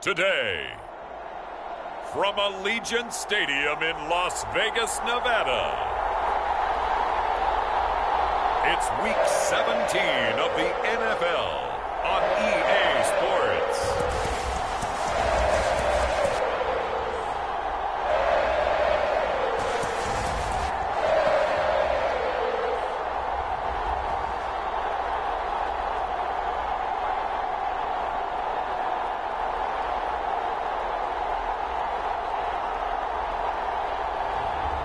Today, from Allegiant Stadium in Las Vegas, Nevada, it's Week 17 of the NFL on EA Sports.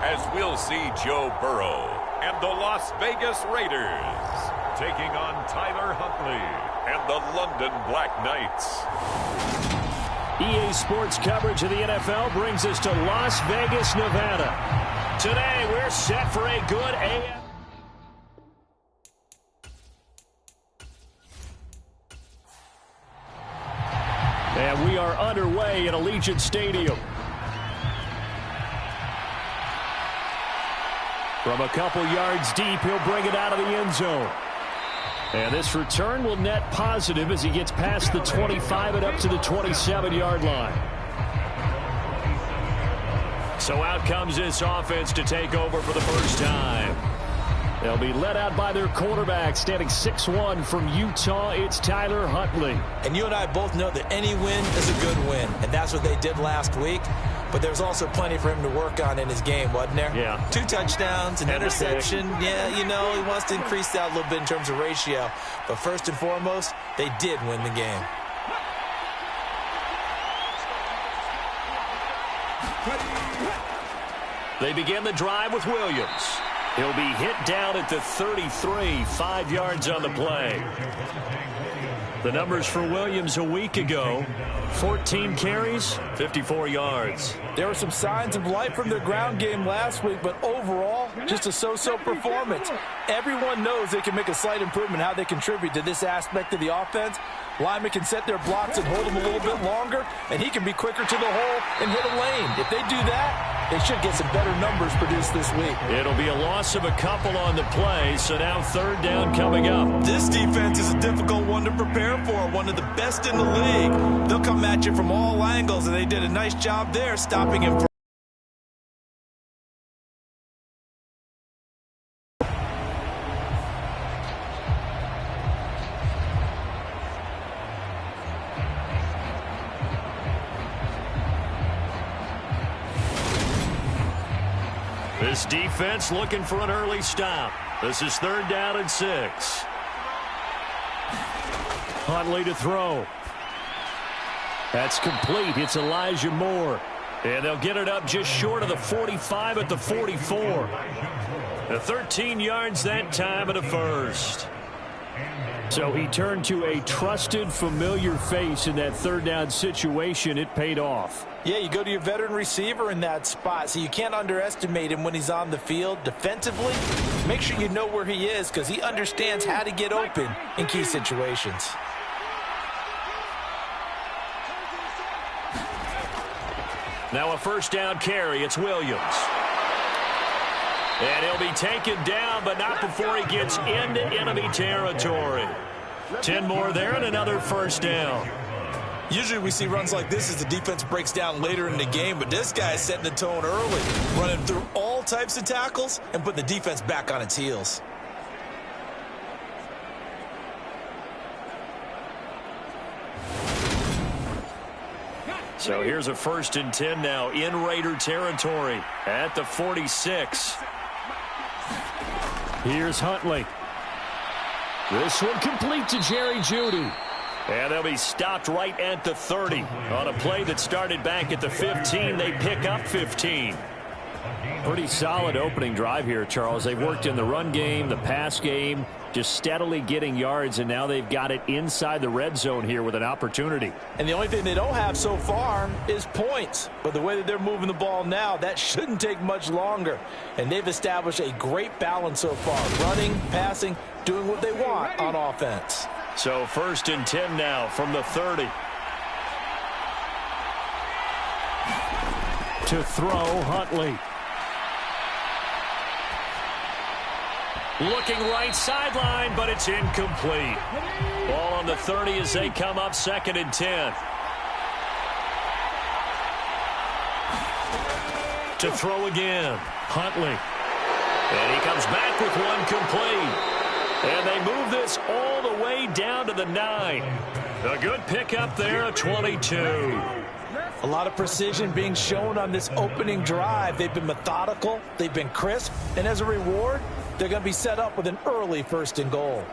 As we'll see Joe Burrow and the Las Vegas Raiders taking on Tyler Huntley and the London Black Knights. EA Sports coverage of the NFL brings us to Las Vegas, Nevada. Today, we're set for a good AM. And we are underway at Allegiant Stadium. From a couple yards deep, he'll bring it out of the end zone. And this return will net positive as he gets past the 25 and up to the 27-yard line. So out comes this offense to take over for the first time. They'll be led out by their quarterback, standing 6'1" from Utah. It's Tyler Huntley. And you and I both know that any win is a good win, and that's what they did last week. But there's also plenty for him to work on in his game, wasn't there? Yeah. 2 touchdowns, an interception. Yeah, you know, he wants to increase that a little bit in terms of ratio. But first and foremost, they did win the game. They begin the drive with Williams. He'll be hit down at the 33, 5 yards on the play. The numbers for Williams a week ago: 14 carries, 54 yards. There were some signs of life from their ground game last week, but overall, just a so-so performance. Everyone knows they can make a slight improvement how they contribute to this aspect of the offense. Linemen can set their blocks and hold them a little bit longer, and he can be quicker to the hole and hit a lane. If they do that, they should get some better numbers produced this week. It'll be a loss of a couple on the play, so now third down coming up. This defense is a difficult one to prepare for, one of the best in the league. They'll come at you from all angles, and they did a nice job there stopping him. This defense looking for an early stop. This is third down and 6. Huntley to throw. That's complete. It's Elijah Moore. And they'll get it up just short of the 45 at the 44. The 13 yards that time at a first. So he turned to a trusted, familiar face in that third down situation. It paid off. Yeah, you go to your veteran receiver in that spot, so you can't underestimate him when he's on the field. Defensively, make sure you know where he is because he understands how to get open in key situations. Now a first down carry. It's Williams. And he'll be taken down, but not before he gets into enemy territory. 10 more there and another first down. Usually we see runs like this as the defense breaks down later in the game, but this guy is setting the tone early, running through all types of tackles and putting the defense back on its heels. So here's a 1st and 10 now in Raider territory at the 46. Here's Huntley. This one complete to Jerry Jeudy. And they'll be stopped right at the 30. On a play that started back at the 15, they pick up 15. Pretty solid opening drive here, Charles. They've worked in the run game, the pass game, just steadily getting yards, and now they've got it inside the red zone here with an opportunity. And the only thing they don't have so far is points. But the way that they're moving the ball now, that shouldn't take much longer. And they've established a great balance so far. Running, passing, doing what they want on offense. So 1st and 10 now from the 30. To throw, Huntley. Looking right sideline, but it's incomplete. Ball on the 30 as they come up 2nd and 10. to throw again. Huntley. And he comes back with one complete. And they move this all the way down to the 9. A good pickup there, a 22. A lot of precision being shown on this opening drive. They've been methodical, they've been crisp, and as a reward, they're going to be set up with an early 1st and goal.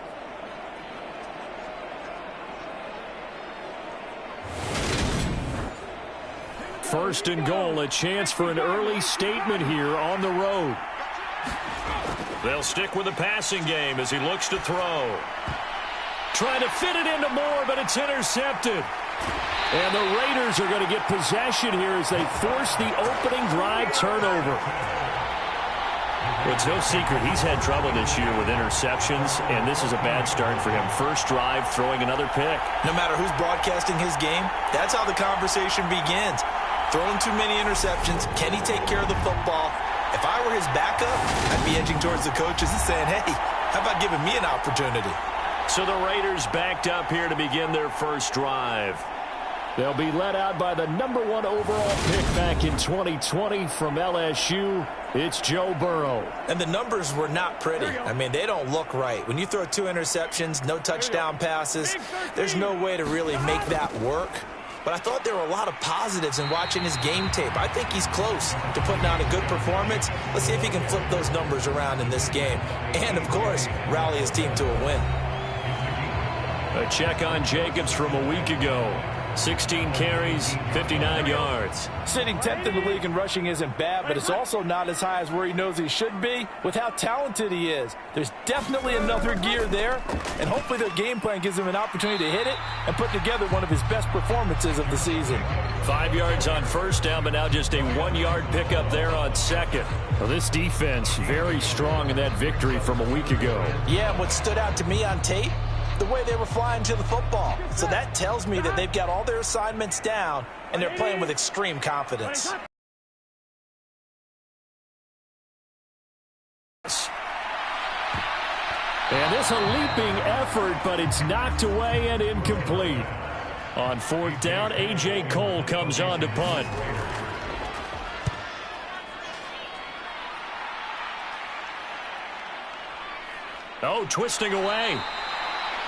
First and goal, a chance for an early statement here on the road. They'll stick with the passing game as he looks to throw. Trying to fit it into Moore, but it's intercepted. And the Raiders are going to get possession here as they force the opening drive turnover. Well, it's no secret he's had trouble this year with interceptions, and this is a bad start for him. First drive, throwing another pick. No matter who's broadcasting his game, that's how the conversation begins. Throwing too many interceptions. Can he take care of the football? If I were his backup, I'd be edging towards the coaches and saying, hey, how about giving me an opportunity? So the Raiders backed up here to begin their first drive. They'll be led out by the #1 overall pick back in 2020 from LSU. It's Joe Burrow. And the numbers were not pretty. I mean, they don't look right. When you throw 2 interceptions, no touchdown passes, there's no way to really make that work. But I thought there were a lot of positives in watching his game tape. I think he's close to putting out a good performance. Let's see if he can flip those numbers around in this game. And, of course, rally his team to a win. A check on Jacobs from a week ago. 16 carries, 59 yards. Sitting 10th in the league in rushing isn't bad, but it's also not as high as where he knows he should be with how talented he is. There's definitely another gear there, and hopefully their game plan gives him an opportunity to hit it and put together one of his best performances of the season. 5 yards on first down, but now just a 1-yard pickup there on second. Well, this defense very strong in that victory from a week ago. Yeah, and what stood out to me on tape, the way they were flying to the football. So that tells me that they've got all their assignments down, and they're playing with extreme confidence. And this a leaping effort, but it's knocked away and incomplete. On 4th down, A.J. Cole comes on to punt. Oh, twisting away.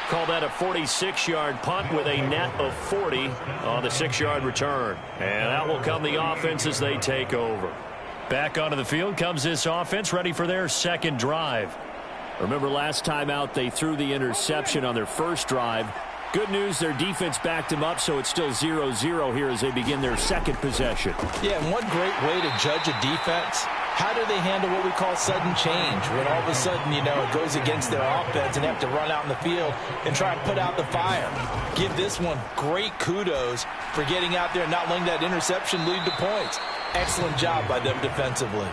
Call that a 46-yard punt with a net of 40 on the 6-yard return. And out will come the offense as they take over. Back onto the field comes this offense, ready for their second drive. Remember last time out they threw the interception on their first drive. Good news, their defense backed them up, so it's still 0-0 here as they begin their second possession. Yeah, and one great way to judge a defense, how do they handle what we call sudden change? When all of a sudden, you know, it goes against their offense and they have to run out in the field and try and put out the fire. Give this one great kudos for getting out there and not letting that interception lead to points. Excellent job by them defensively.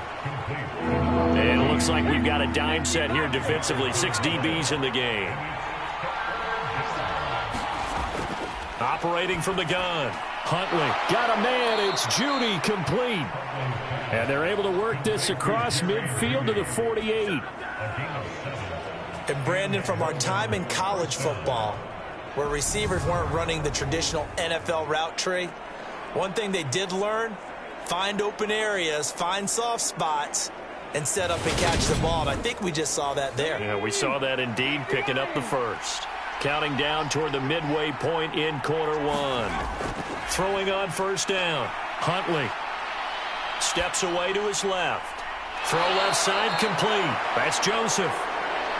And it looks like we've got a dime set here defensively. 6 DBs in the game. Operating from the gun. Huntley got a man. It's Judy complete. And they're able to work this across midfield to the 48. And Brandon, from our time in college football, where receivers weren't running the traditional NFL route tree, one thing they did learn, find open areas, find soft spots, and set up and catch the ball. And I think we just saw that there. Yeah, we saw that indeed, picking up the first. Counting down toward the midway point in quarter one. Throwing on first down. Huntley steps away to his left. Throw left side complete. That's Joseph.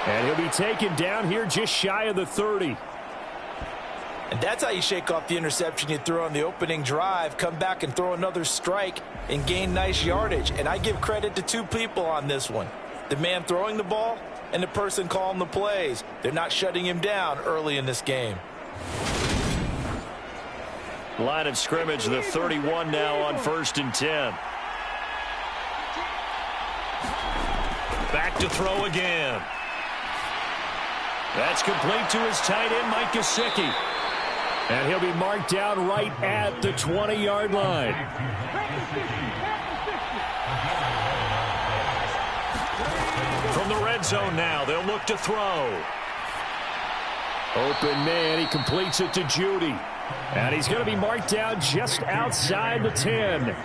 And he'll be taken down here just shy of the 30. And that's how you shake off the interception you threw on the opening drive. Come back and throw another strike and gain nice yardage. And I give credit to 2 people on this one. The man throwing the ball and the person calling the plays. They're not shutting him down early in this game. Line of scrimmage, the 31 now on 1st and 10. Back to throw again. That's complete to his tight end, Mike Gesicki. And he'll be marked down right at the 20-yard line. From the red zone now, they'll look to throw. Open man, he completes it to Judy. And he's going to be marked down just outside the 10.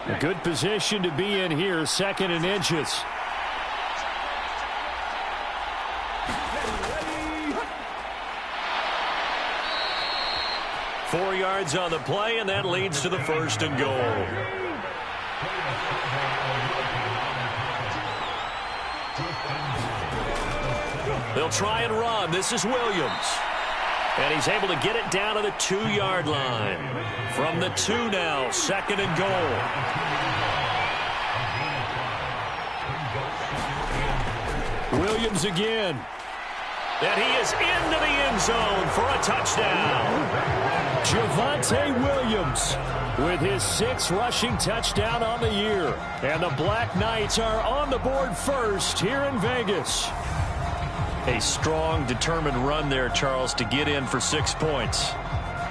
A good position to be in here, 2nd and inches. Four yards on the play, and that leads to the 1st and goal. They'll try and run. This is Williams. And he's able to get it down to the 2-yard line. From the 2 now, 2nd and goal. Williams again. And he is into the end zone for a touchdown. Javonte Williams with his 6th rushing touchdown on the year. And the Black Knights are on the board first here in Vegas. A strong, determined run there, Charles, to get in for 6 points.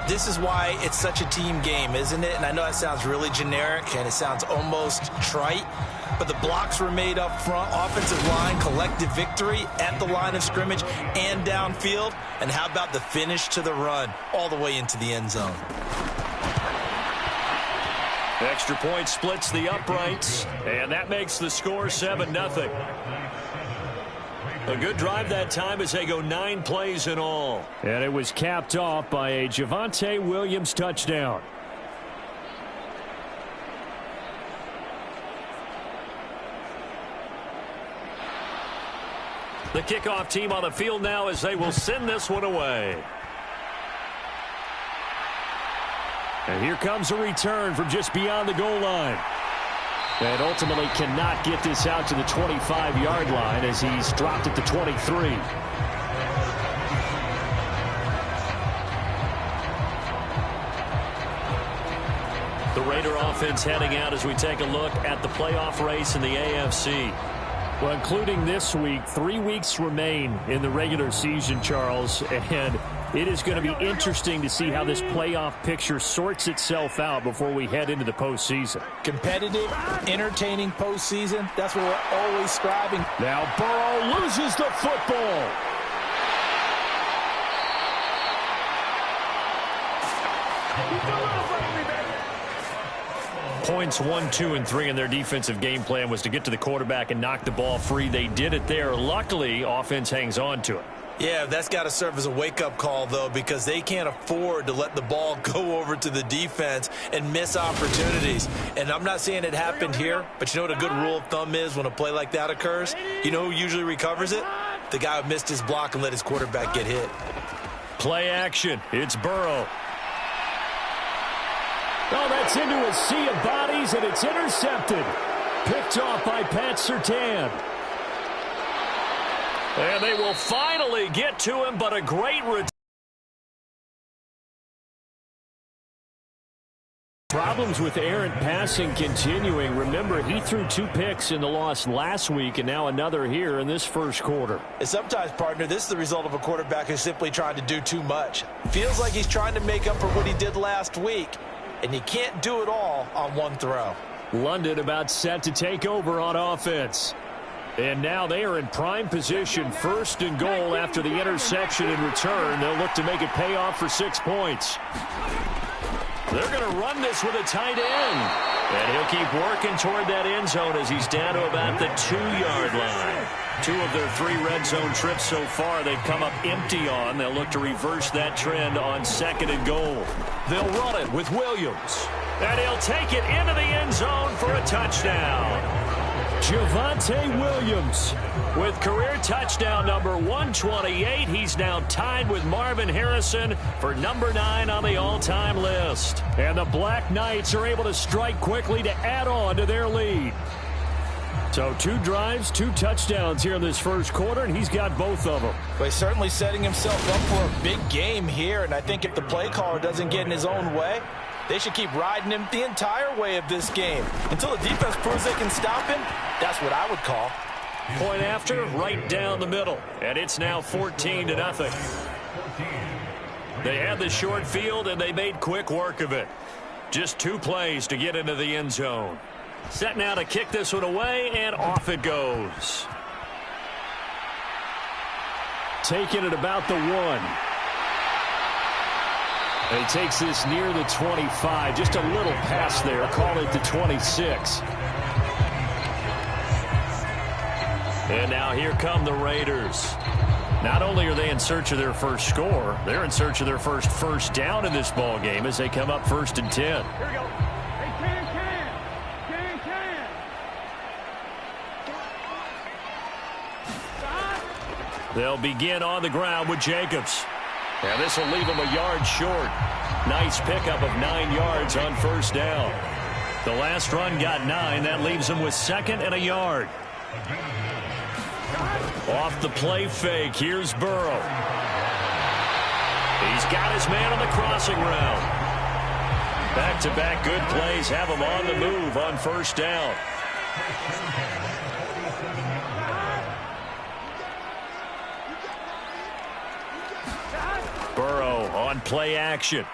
This is why it's such a team game, isn't it? And I know it sounds really generic and it sounds almost trite, but the blocks were made up front, offensive line, collective victory at the line of scrimmage and downfield. And how about the finish to the run all the way into the end zone? Extra point splits the uprights, and that makes the score 7-0. A good drive that time as they go 9 plays in all. And it was capped off by a Javonte Williams touchdown. The kickoff team on the field now as they will send this one away. And here comes a return from just beyond the goal line. And ultimately cannot get this out to the 25-yard line as he's dropped at the 23. The Raider offense heading out as we take a look at the playoff race in the AFC. Well, including this week, 3 weeks remain in the regular season, Charles, and it is going to be interesting to see how this playoff picture sorts itself out before we head into the postseason. Competitive, entertaining postseason, that's what we're always striving. Now Burrow loses the football. Points 1, 2, and 3 in their defensive game plan was to get to the quarterback and knock the ball free. They did it there. Luckily, offense hangs on to it. Yeah, that's got to serve as a wake-up call, though, because they can't afford to let the ball go over to the defense and miss opportunities. And I'm not saying it happened here, but you know what a good rule of thumb is when a play like that occurs? You know who usually recovers it? The guy who missed his block and let his quarterback get hit. Play action. It's Burrow. Oh, that's into a sea of bodies, and it's intercepted. Picked off by Pat Surtain. And they will finally get to him, but a great return. Problems with errant passing continuing. Remember, he threw 2 picks in the loss last week, and now another here in this first quarter. And sometimes, partner, this is the result of a quarterback who's simply trying to do too much. Feels like he's trying to make up for what he did last week, and you can't do it all on one throw. London about set to take over on offense. And now they are in prime position, 1st and goal after the interception and return. They'll look to make it pay off for 6 points. They're going to run this with a tight end. And he'll keep working toward that end zone as he's down to about the 2-yard line. 2 of their 3 red zone trips so far they've come up empty on. They'll look to reverse that trend on 2nd and goal. They'll run it with Williams. And he'll take it into the end zone for a touchdown. Javonte Williams with career touchdown number 128. He's now tied with Marvin Harrison for number 9 on the all-time list. And the Black Knights are able to strike quickly to add on to their lead. So 2 drives, 2 touchdowns here in this first quarter, and he's got both of them. But he's certainly setting himself up for a big game here, and I think if the play caller doesn't get in his own way, they should keep riding him the entire way of this game. Until the defense proves they can stop him, that's what I would call. Point after, right down the middle. And it's now 14-0. They had the short field, and they made quick work of it. Just 2 plays to get into the end zone. Set now to kick this one away, and off it goes. Taking it about the 1. He takes this near the 25. Just a little pass there. Call it the 26. And now here come the Raiders. Not only are they in search of their first score, they're in search of their first down in this ball game as they come up 1st and 10. Here we go. Hey, 10. They'll begin on the ground with Jacobs. And this will leave him a yard short. Nice pickup of 9 yards on 1st down. The last run got 9. That leaves him with 2nd and a yard. Off the play fake, here's Burrow. He's got his man on the crossing route. Back-to-back good plays have him on the move on 1st down. Burrow on play action.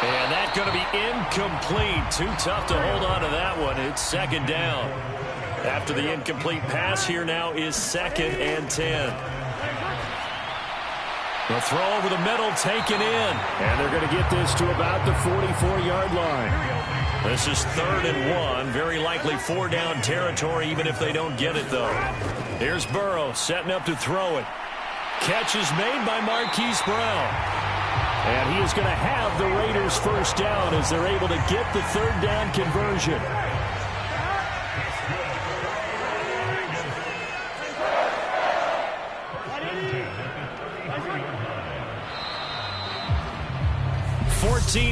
And that's going to be incomplete. Too tough to hold on to that one. It's 2nd down. After the incomplete pass, here now is 2nd and 10. The throw over the middle, taken in. And they're going to get this to about the 44-yard line. This is 3rd and 1. Very likely 4-down territory, even if they don't get it, though. Here's Burrow setting up to throw it. Catch is made by Marquise Brown. And he is going to have the Raiders' 1st down as they're able to get the 3rd down conversion.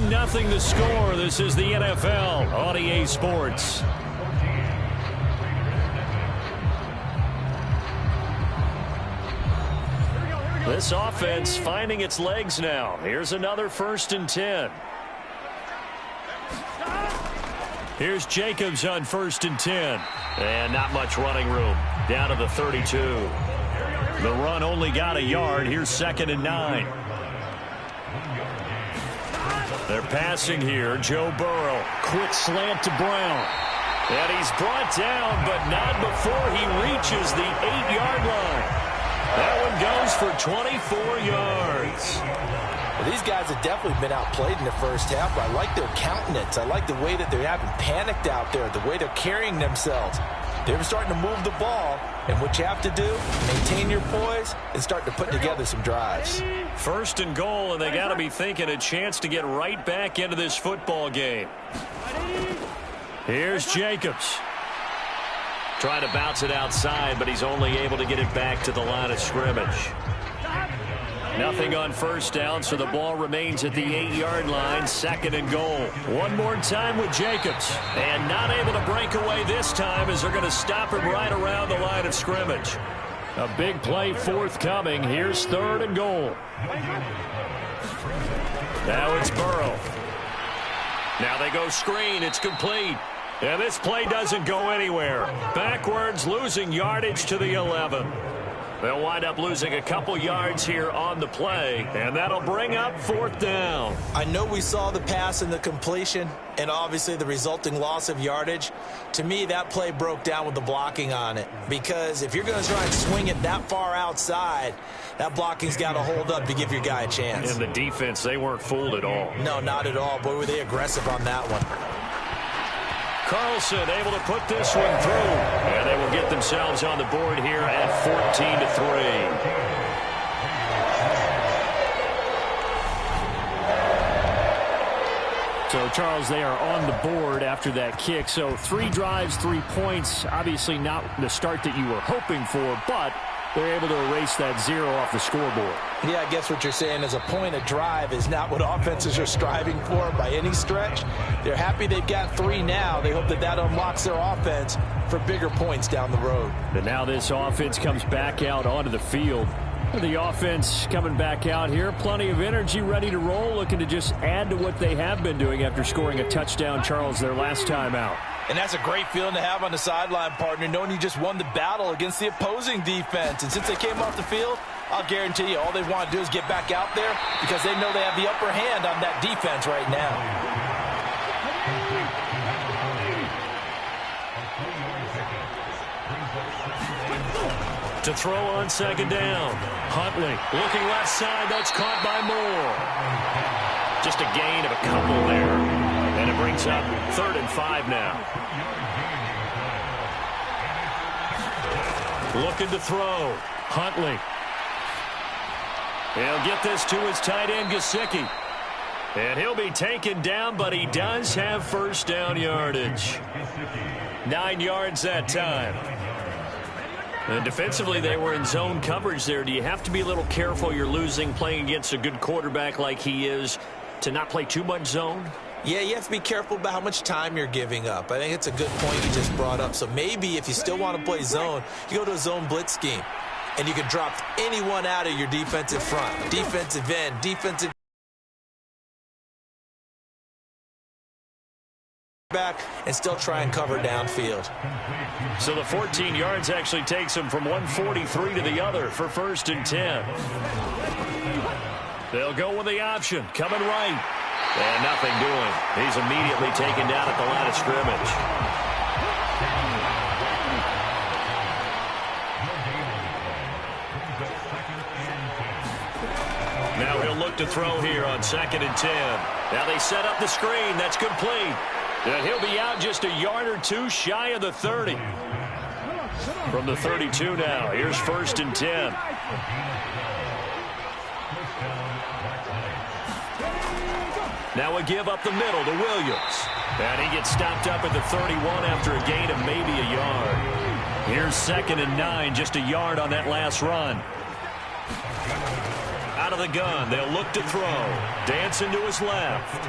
Nothing the score. This is the NFL on EA Sports. This offense finding its legs now. Here's another 1st and 10. Here's Jacobs on 1st and 10. And not much running room. Down to the 32. The run only got a yard. Here's 2nd and 9. They're passing here. Joe Burrow. Quick slant to Brown. And he's brought down, but not before he reaches the 8-yard line. That one goes for 24 yards. Well, these guys have definitely been outplayed in the first half. I like their countenance. I like the way that they're having panicked out there, the way they're carrying themselves. They're starting to move the ball, and what you have to do, maintain your poise and start to put together some drives. 1st and goal, and they got to be thinking a chance to get right back into this football game. Here's Jacobs. Trying to bounce it outside, but he's only able to get it back to the line of scrimmage. Nothing on 1st down, so the ball remains at the 8-yard line. 2nd and goal. One more time with Jacobs. And not able to break away this time as they're going to stop him right around the line of scrimmage. A big play forthcoming. Here's 3rd and goal. Now it's Burrow. Now they go screen. It's complete. And this play doesn't go anywhere. Backwards, losing yardage to the 11. They'll wind up losing a couple yards here on the play, and that'll bring up 4th down. I know we saw the pass and the completion, and obviously the resulting loss of yardage. To me, that play broke down with the blocking on it, because if you're going to try and swing it that far outside, that blocking's got to hold up to give your guy a chance. And the defense, they weren't fooled at all. No, not at all. Boy, were they aggressive on that one. Carlson able to put this one through. And they will get themselves on the board here at 14-3. So, Charles, they are on the board after that kick. So 3 drives, 3 points. Obviously not the start that you were hoping for, but they're able to erase that 0 off the scoreboard. Yeah, I guess what you're saying is a point a drive is not what offenses are striving for by any stretch. They're happy they've got 3 now. They hope that that unlocks their offense for bigger points down the road. And now this offense comes back out onto the field. The offense coming back out here. Plenty of energy, ready to roll, looking to just add to what they have been doing after scoring a touchdown, Charles, their last time out. And that's a great feeling to have on the sideline, partner, knowing you just won the battle against the opposing defense. And since they came off the field, I'll guarantee you all they want to do is get back out there because they know they have the upper hand on that defense right now. To throw on 2nd down. Huntley looking left side. That's caught by Moore. Just a gain of a couple there. And it brings up 3rd and 5 now. Looking to throw. Huntley. He'll get this to his tight end, Gesicki. And he'll be taken down, but he does have first down yardage. 9 yards that time. And defensively, they were in zone coverage there. Do you have to be a little careful you're losing playing against a good quarterback like he is to not play too much zone? Yeah, you have to be careful about how much time you're giving up. I think it's a good point you just brought up. So maybe if you still want to play zone, you go to a zone blitz scheme. And you can drop anyone out of your defensive front. Defensive end, defensive back, and still try and cover downfield. So the 14 yards actually takes him from 143 to the other for 1st and 10. They'll go with the option. Coming right. And nothing doing. He's immediately taken down at the line of scrimmage. Now he'll look to throw here on 2nd and 10. Now they set up the screen. That's complete. And he'll be out just a yard or two shy of the 30. From the 32 now. Here's 1st and 10. Now a give up the middle to Williams. And he gets stopped up at the 31 after a gain of maybe a yard. Here's 2nd and 9, just a yard on that last run. Out of the gun, they'll look to throw. Dancing to his left.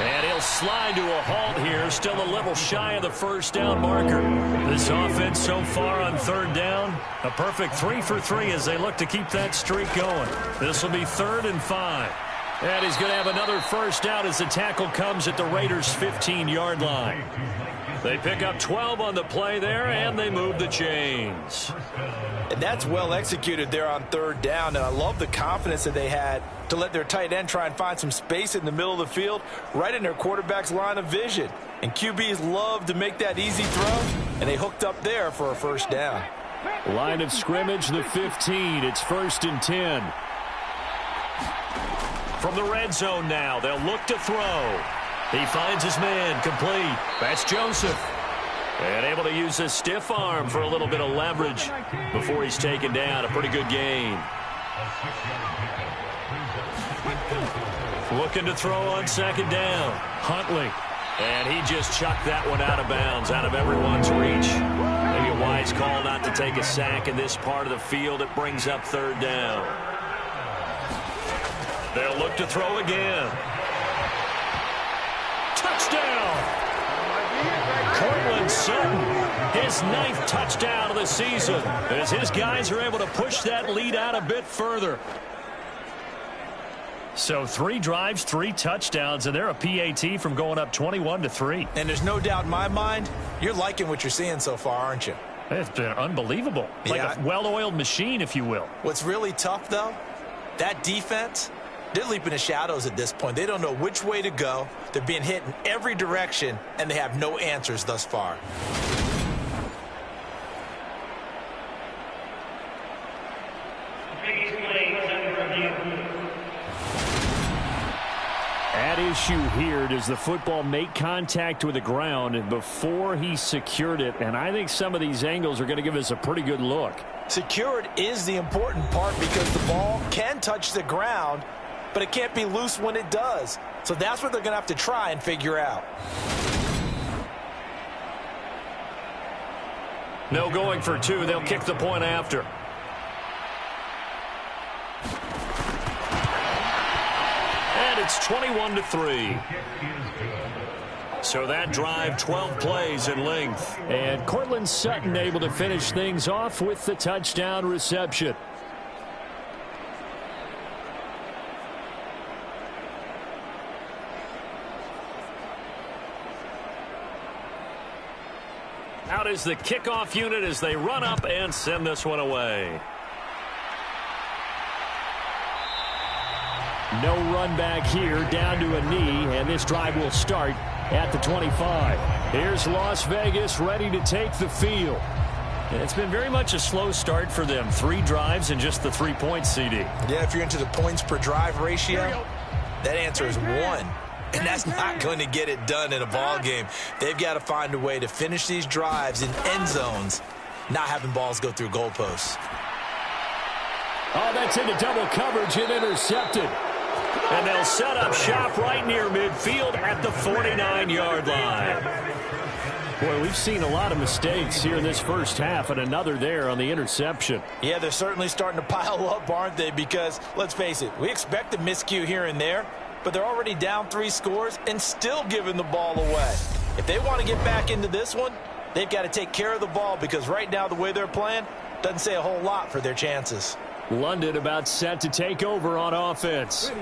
And he'll slide to a halt here, still a little shy of the first down marker. This offense so far on 3rd down, a perfect 3 for 3 as they look to keep that streak going. This will be 3rd and 5. And he's going to have another first down as the tackle comes at the Raiders' 15-yard line. They pick up 12 on the play there, and they move the chains. And that's well executed there on 3rd down, and I love the confidence that they had to let their tight end try and find some space in the middle of the field, right in their quarterback's line of vision. And QBs love to make that easy throw, and they hooked up there for a first down. Line of scrimmage, the 15. It's 1st and 10. From the red zone now, they'll look to throw. He finds his man, complete. That's Joseph. And able to use his stiff arm for a little bit of leverage before he's taken down. A pretty good gain. Looking to throw on 2nd down. Huntley. And he just chucked that one out of bounds, out of everyone's reach. Maybe a wise call not to take a sack in this part of the field. It brings up 3rd down. They'll look to throw again. Touchdown! Cortland Sutton, his 9th touchdown of the season, as his guys are able to push that lead out a bit further. So 3 drives, 3 touchdowns, and they're a PAT from going up 21-3. And there's no doubt in my mind, you're liking what you're seeing so far, aren't you? It's been unbelievable. Like a well-oiled machine, if you will. What's really tough, though, that defense, they're leaping the shadows at this point. They don't know which way to go. They're being hit in every direction, and they have no answers thus far. At issue here, does the football make contact with the ground before he secured it? And I think some of these angles are going to give us a pretty good look. Secured is the important part because the ball can touch the ground, but it can't be loose when it does. So that's what they're going to have to try and figure out. No going for 2. They'll kick the point after. And it's 21-3. So that drive, 12 plays in length. And Cortland Sutton able to finish things off with the touchdown reception. Out is the kickoff unit as they run up and send this one away. No run back here, down to a knee, and this drive will start at the 25. Here's Las Vegas ready to take the field. It's been very much a slow start for them. 3 drives and just the 3 points, CD. Yeah, if you're into the points per drive ratio, that answer is 1. And that's not going to get it done in a ball game. They've got to find a way to finish these drives in end zones, not having balls go through goalposts. Oh, that's into double coverage and intercepted. And they'll set up shop right near midfield at the 49-yard line. Boy, we've seen a lot of mistakes here in this first half, and another there on the interception. Yeah, they're certainly starting to pile up, aren't they? Because, let's face it, we expect a miscue here and there, but they're already down 3 scores and still giving the ball away. If they want to get back into this one, they've got to take care of the ball, because right now the way they're playing doesn't say a whole lot for their chances. London about set to take over on offense.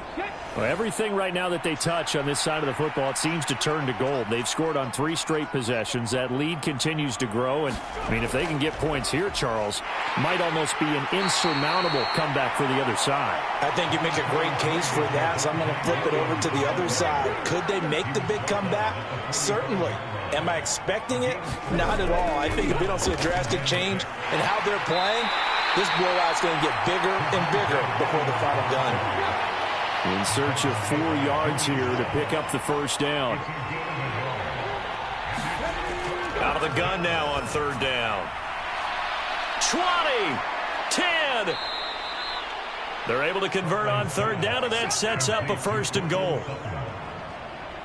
Well, everything right now that they touch on this side of the football, it seems to turn to gold. They've scored on 3 straight possessions. That lead continues to grow. And, I mean, if they can get points here, Charles, might almost be an insurmountable comeback for the other side. I think you make a great case for that, so I'm going to flip it over to the other side. Could they make the big comeback? Certainly. Am I expecting it? Not at all. I think if we don't see a drastic change in how they're playing, this blowout's going to get bigger and bigger before the final gun. In search of 4 yards here to pick up the first down. Out of the gun now on 3rd down. 20, 10. They're able to convert on 3rd down, and that sets up a 1st and goal.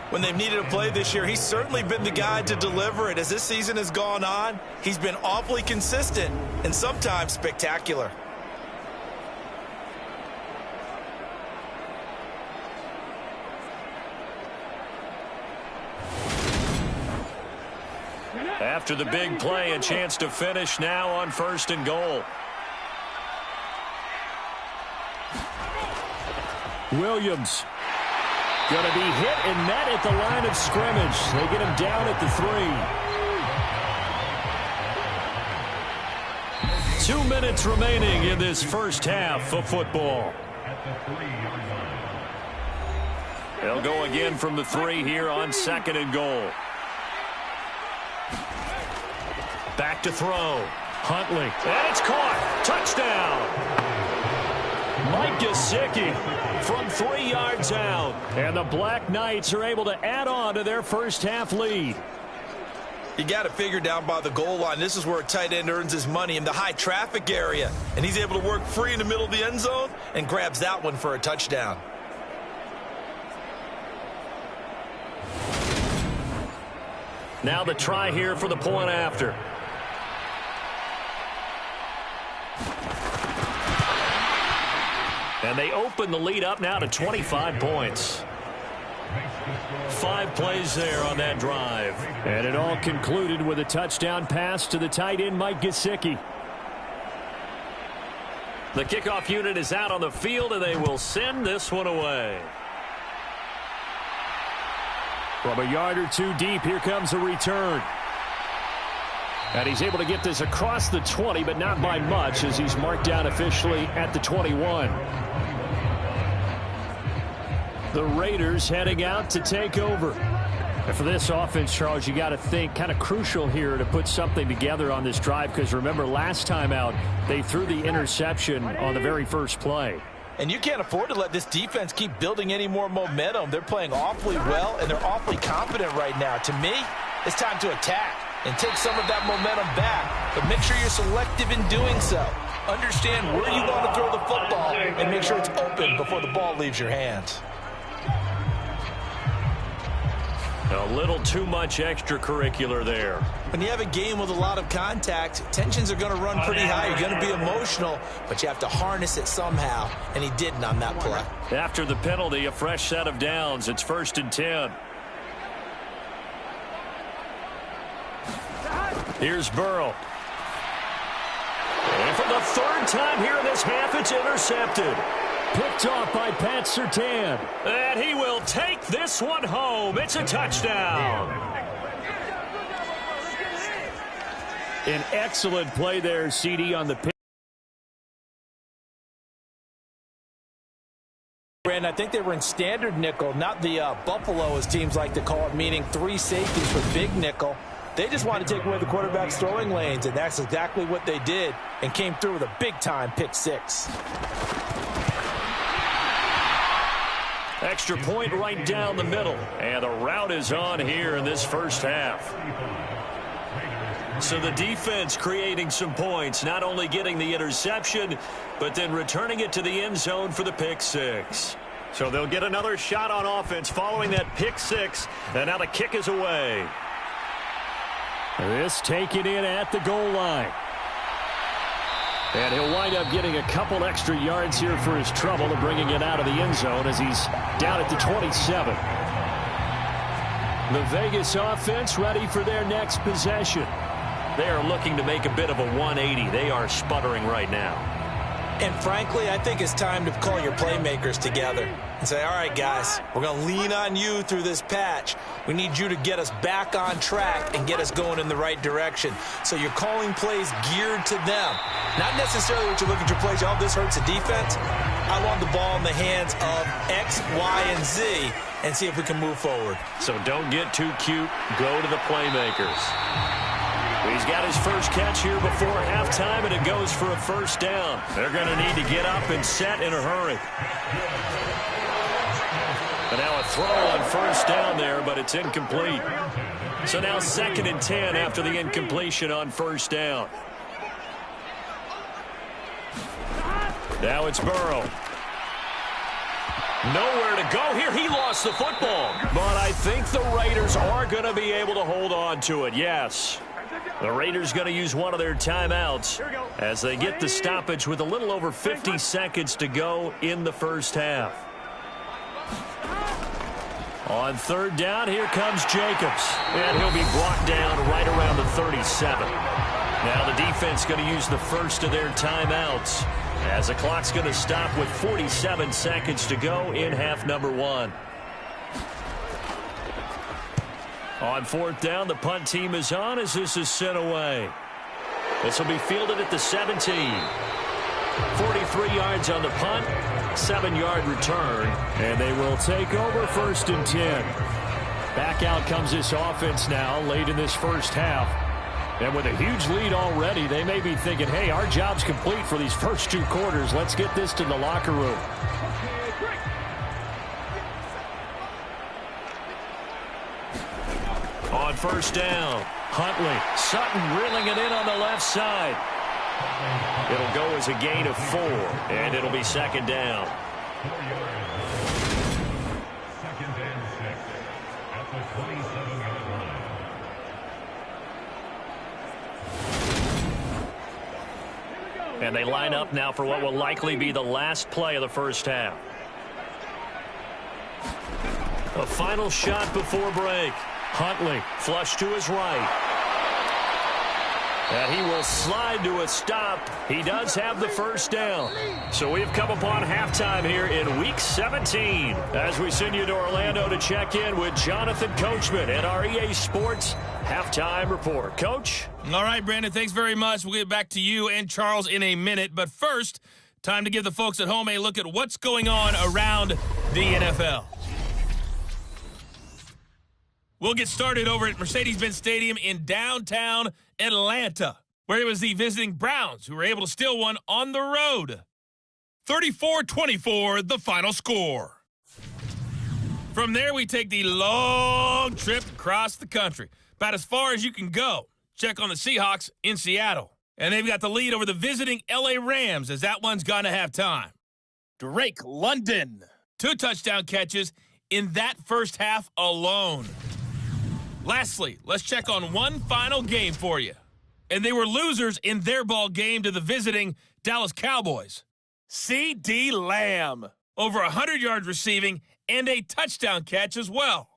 When they've needed a play this year, he's certainly been the guy to deliver it. As this season has gone on, he's been awfully consistent and sometimes spectacular. After the big play, a chance to finish now on 1st and goal. Williams. Going to be hit and met at the line of scrimmage. They get him down at the 3. 2 minutes remaining in this first half of football. They'll go again from the 3 here on 2nd and goal. Back to throw. Huntley. And it's caught. Touchdown. Mike Gesicki from 3 yards out. And the Black Knights are able to add on to their first half lead. You got to figure down by the goal line. This is where a tight end earns his money, in the high traffic area. And he's able to work free in the middle of the end zone and grabs that one for a touchdown. Now the try here for the point after. And they open the lead up now to 25 points. 5 plays there on that drive. And it all concluded with a touchdown pass to the tight end, Mike Gesicki. The kickoff unit is out on the field, and they will send this one away. From a yard or 2 deep, here comes a return. And he's able to get this across the 20, but not by much, as he's marked down officially at the 21. The Raiders heading out to take over. And for this offense, Charles, you got to think kind of crucial here to put something together on this drive, because remember, last time out, they threw the interception on the very first play. And you can't afford to let this defense keep building any more momentum. They're playing awfully well, and they're awfully confident right now. To me, it's time to attack and take some of that momentum back. But make sure you're selective in doing so. Understand where you want to throw the football and make sure it's open before the ball leaves your hands. A little too much extracurricular there. When you have a game with a lot of contact, tensions are going to run pretty high. You're going to be emotional, but you have to harness it somehow, and he didn't on that play. After the penalty, a fresh set of downs. It's 1st and 10. Here's Burrow. And for the 3rd time here in this half, it's intercepted. Picked off by Pat Surtain. And he will take this one home. It's a touchdown. An excellent play there, CD, on the pick. And I think they were in standard nickel, not the Buffalo, as teams like to call it, meaning 3 safeties for big nickel. They just wanted to take away the quarterback's throwing lanes, and that's exactly what they did and came through with a big-time pick six. Extra point right down the middle. And the route is on here in this first half. So the defense creating some points, not only getting the interception, but then returning it to the end zone for the pick six. So they'll get another shot on offense following that pick six. And now the kick is away. This taken in at the goal line. And he'll wind up getting a couple extra yards here for his trouble and bringing it out of the end zone as he's down at the 27. The Vegas offense ready for their next possession. They are looking to make a bit of a 180. They are sputtering right now. And frankly, I think it's time to call your playmakers together and say, all right, guys, we're going to lean on you through this patch. We need you to get us back on track and get us going in the right direction. So you're calling plays geared to them. Not necessarily what you're looking to plays. Oh, this hurts the defense. I want the ball in the hands of X, Y, and Z and see if we can move forward. So don't get too cute. Go to the playmakers. He's got his first catch here before halftime, and it goes for a first down. They're going to need to get up and set in a hurry. And now a throw on first down there, but it's incomplete. So now 2nd and 10 after the incompletion on first down. Now it's Burrow. Nowhere to go here. He lost the football. But I think the Raiders are going to be able to hold on to it, yes. The Raiders going to use one of their timeouts as they get the stoppage with a little over 50 seconds to go in the first half. On 3rd down, here comes Jacobs. And he'll be brought down right around the 37. Now the defense going to use the first of their timeouts as the clock's going to stop with 47 seconds to go in half number 1. On 4th down, the punt team is on as this is sent away. This will be fielded at the 17. 43 yards on the punt, 7-yard return, and they will take over 1st and 10. Back out comes this offense now late in this first half. And with a huge lead already, they may be thinking, hey, our job's complete for these first 2 quarters. Let's get this to the locker room. On 1st down, Huntley. Sutton reeling it in on the left side. It'll go as a gain of 4, and it'll be 2nd down. 2nd and 6 at the 27-yard line. And they line up now for what will likely be the last play of the first half. A final shot before break. Huntley flush to his right. And he will slide to a stop. He does have the first down. So we've come upon halftime here in Week 17 as we send you to Orlando to check in with Jonathan Coachman at our EA Sports Halftime Report. Coach? All right, Brandon, thanks very much. We'll get back to you and Charles in a minute. But first, time to give the folks at home a look at what's going on around the NFL. We'll get started over at Mercedes-Benz Stadium in downtown Atlanta, where it was the visiting Browns who were able to steal one on the road. 34-24, the final score. From there, we take the long trip across the country, about as far as you can go. Check on the Seahawks in Seattle. And they've got the lead over the visiting L.A. Rams as that one's gone to halftime. Drake London, 2 touchdown catches in that first half alone. Lastly, let's check on one final game for you. And they were losers in their ball game to the visiting Dallas Cowboys. C.D. Lamb, over 100 yards receiving and a touchdown catch as well.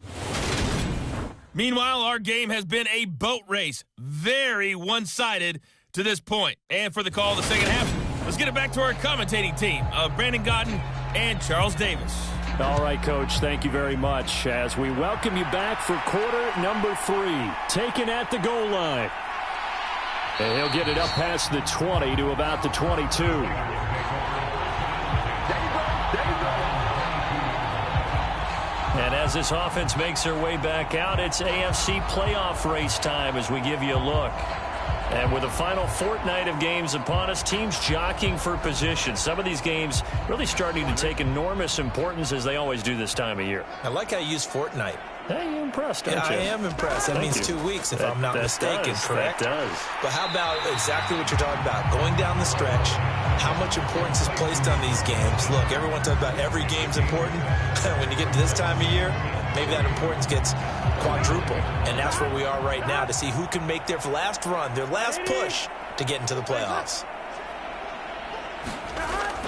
Meanwhile, our game has been a boat race. Very one-sided to this point. And for the call of the second half, let's get it back to our commentating team of Brandon Godden and Charles Davis. All right, Coach, thank you very much as we welcome you back for quarter number 3. Taken at the goal line. And he'll get it up past the 20 to about the 22. And as As this offense makes their way back out, it's AFC playoff race time as we give you a look. And with the final fortnight of games upon us, teams jockeying for position. Some of these games really starting to take enormous importance as they always do this time of year. I like how you use fortnight. Hey, you're impressed, aren't you? I am impressed. That means 2 weeks, if I'm not mistaken, correct? That does. But how about exactly what you're talking about? Going down the stretch, how much importance is placed on these games? Look, everyone talks about every game's important. When you get to this time of year, maybe that importance gets quadrupled. And that's where we are right now to see who can make their last run, their last push to get into the playoffs.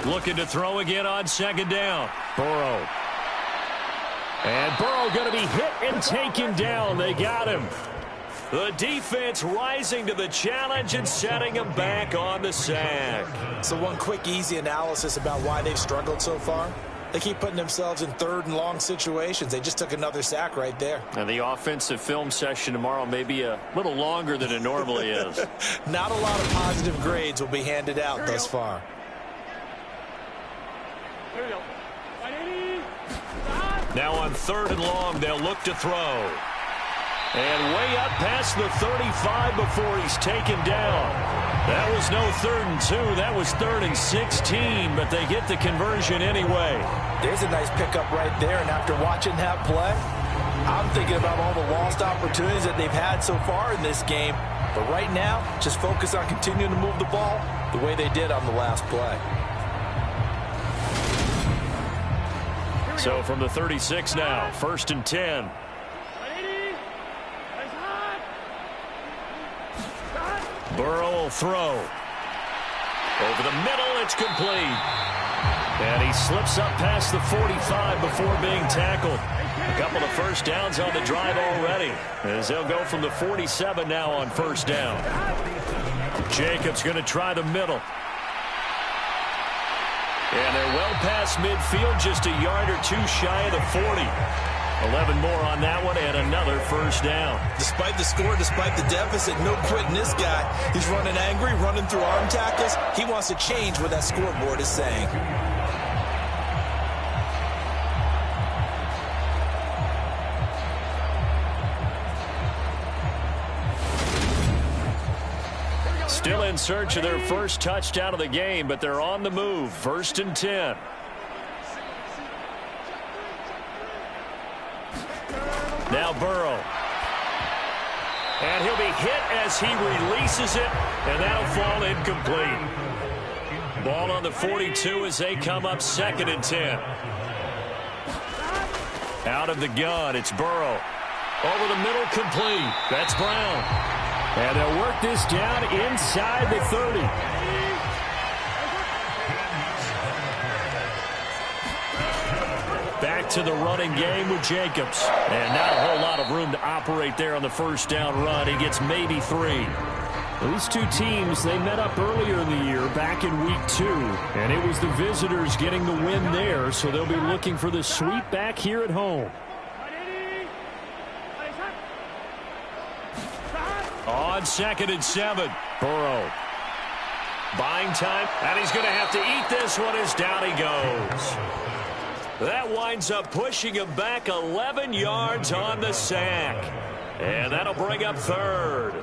Looking to throw again on second down. Burrow. And Burrow going to be hit and taken down. They got him. The defense rising to the challenge and setting him back on the sack. So one quick, easy analysis about why they've struggled so far. They keep putting themselves in third and long situations. They just took another sack right there. And the offensive film session tomorrow may be a little longer than it normally is. Not a lot of positive grades will be handed out thus far. Now on third and long, they'll look to throw. And way up past the 35 before he's taken down. That was no 3rd and 2. That was 3rd and 16, but they get the conversion anyway. There's a nice pickup right there, and after watching that play, I'm thinking about all the lost opportunities that they've had so far in this game. But right now, just focus on continuing to move the ball the way they did on the last play. So from the 36 now, 1st and 10. Burrow will throw. Over the middle, it's complete. And he slips up past the 45 before being tackled. A couple of first downs on the drive already, as they'll go from the 47 now on 1st down. Jacobs going to try the middle. And they're well past midfield, just a yard or two shy of the 40. 11 more on that one, and another 1st down. Despite the score, despite the deficit, no quitting this guy. He's running angry, running through arm tackles. He wants to change what that scoreboard is saying. Still in search of their first touchdown of the game, but they're on the move. 1st and 10. Now Burrow. And he'll be hit as he releases it, and that'll fall incomplete. Ball on the 42 as they come up 2nd and 10. Out of the gun, it's Burrow. Over the middle, complete. That's Brown. And they'll work this down inside the 30. Back to the running game with Jacobs. And not a whole lot of room to operate there on the 1st down run. He gets maybe 3. These two teams, they met up earlier in the year back in week 2. And it was the visitors getting the win there, so they'll be looking for the sweep back here at home. On 2nd and 7, Burrow. Buying time, and he's going to have to eat this one as down he goes. That winds up pushing him back 11 yards on the sack. And that'll bring up 3rd.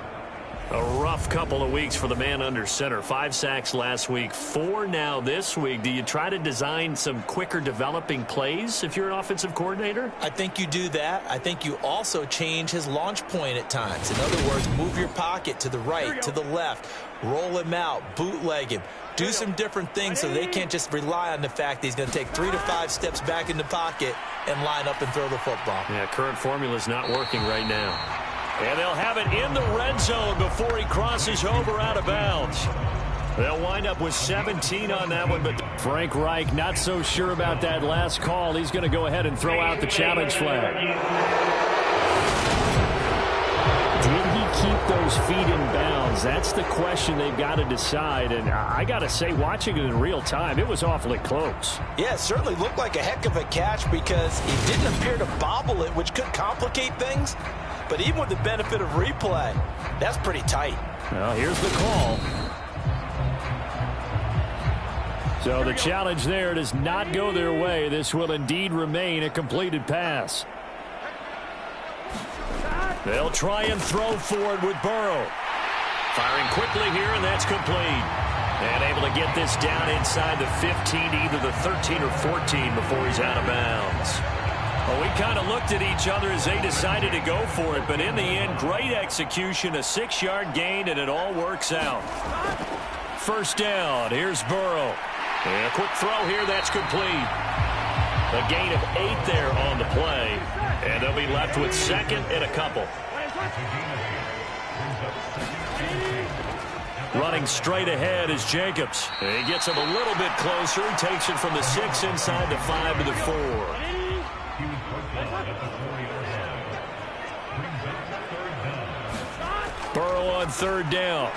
A rough couple of weeks for the man under center. 5 sacks last week, 4 now this week. Do you try to design some quicker developing plays if you're an offensive coordinator? I think you do that. I think you also change his launch point at times. In other words, move your pocket to the right, to the left, roll him out, bootleg him. Do some different things so they can't just rely on the fact that he's going to take 3 to 5 steps back in the pocket and line up and throw the football. Yeah, current formula is not working right now. And they'll have it in the red zone before he crosses over out of bounds. They'll wind up with 17 on that one, but Frank Reich not so sure about that last call. He's going to go ahead and throw out the challenge flag. Did he keep those feet in bounds? That's the question they've got to decide. And I got to say, watching it in real time, it was awfully close. Yeah, it certainly looked like a heck of a catch because he didn't appear to bobble it, which could complicate things. But even with the benefit of replay, that's pretty tight. Well, here's the call. So the challenge there does not go their way. This will indeed remain a completed pass. They'll try and throw for it with Burrow. Firing quickly here, and that's complete. And able to get this down inside the 15 to either the 13 or 14 before he's out of bounds. Well, we kind of looked at each other as they decided to go for it, but in the end, great execution, a 6-yard gain, and it all works out. First down, here's Burrow. And a quick throw here, that's complete. A gain of 8 there on the play, and they'll be left with second and a couple. Running straight ahead is Jacobs. He gets him a little bit closer. He takes it from the 6 inside the 5 to the 4. Burrow on third down.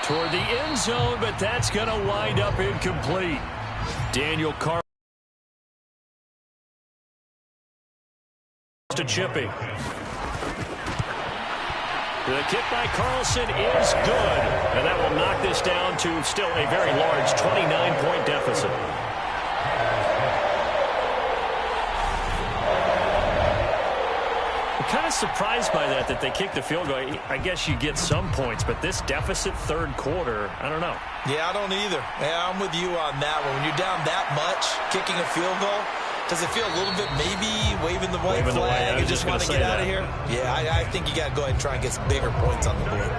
Toward the end zone, but that's going to wind up incomplete. Daniel Carr to Chippy. The kick by Carlson is good, and that will knock this down to still a very large 29-point deficit. I'm kind of surprised by that they kicked the field goal. I guess you get some points, but this deficit third quarter, I don't know. Yeah, I don't either. Yeah, I'm with you on that one. When you're down that much, kicking a field goal, does it feel a little bit maybe waving the white flag and just want to get out of here? Yeah, I think you got to go ahead and try and get some bigger points on the board.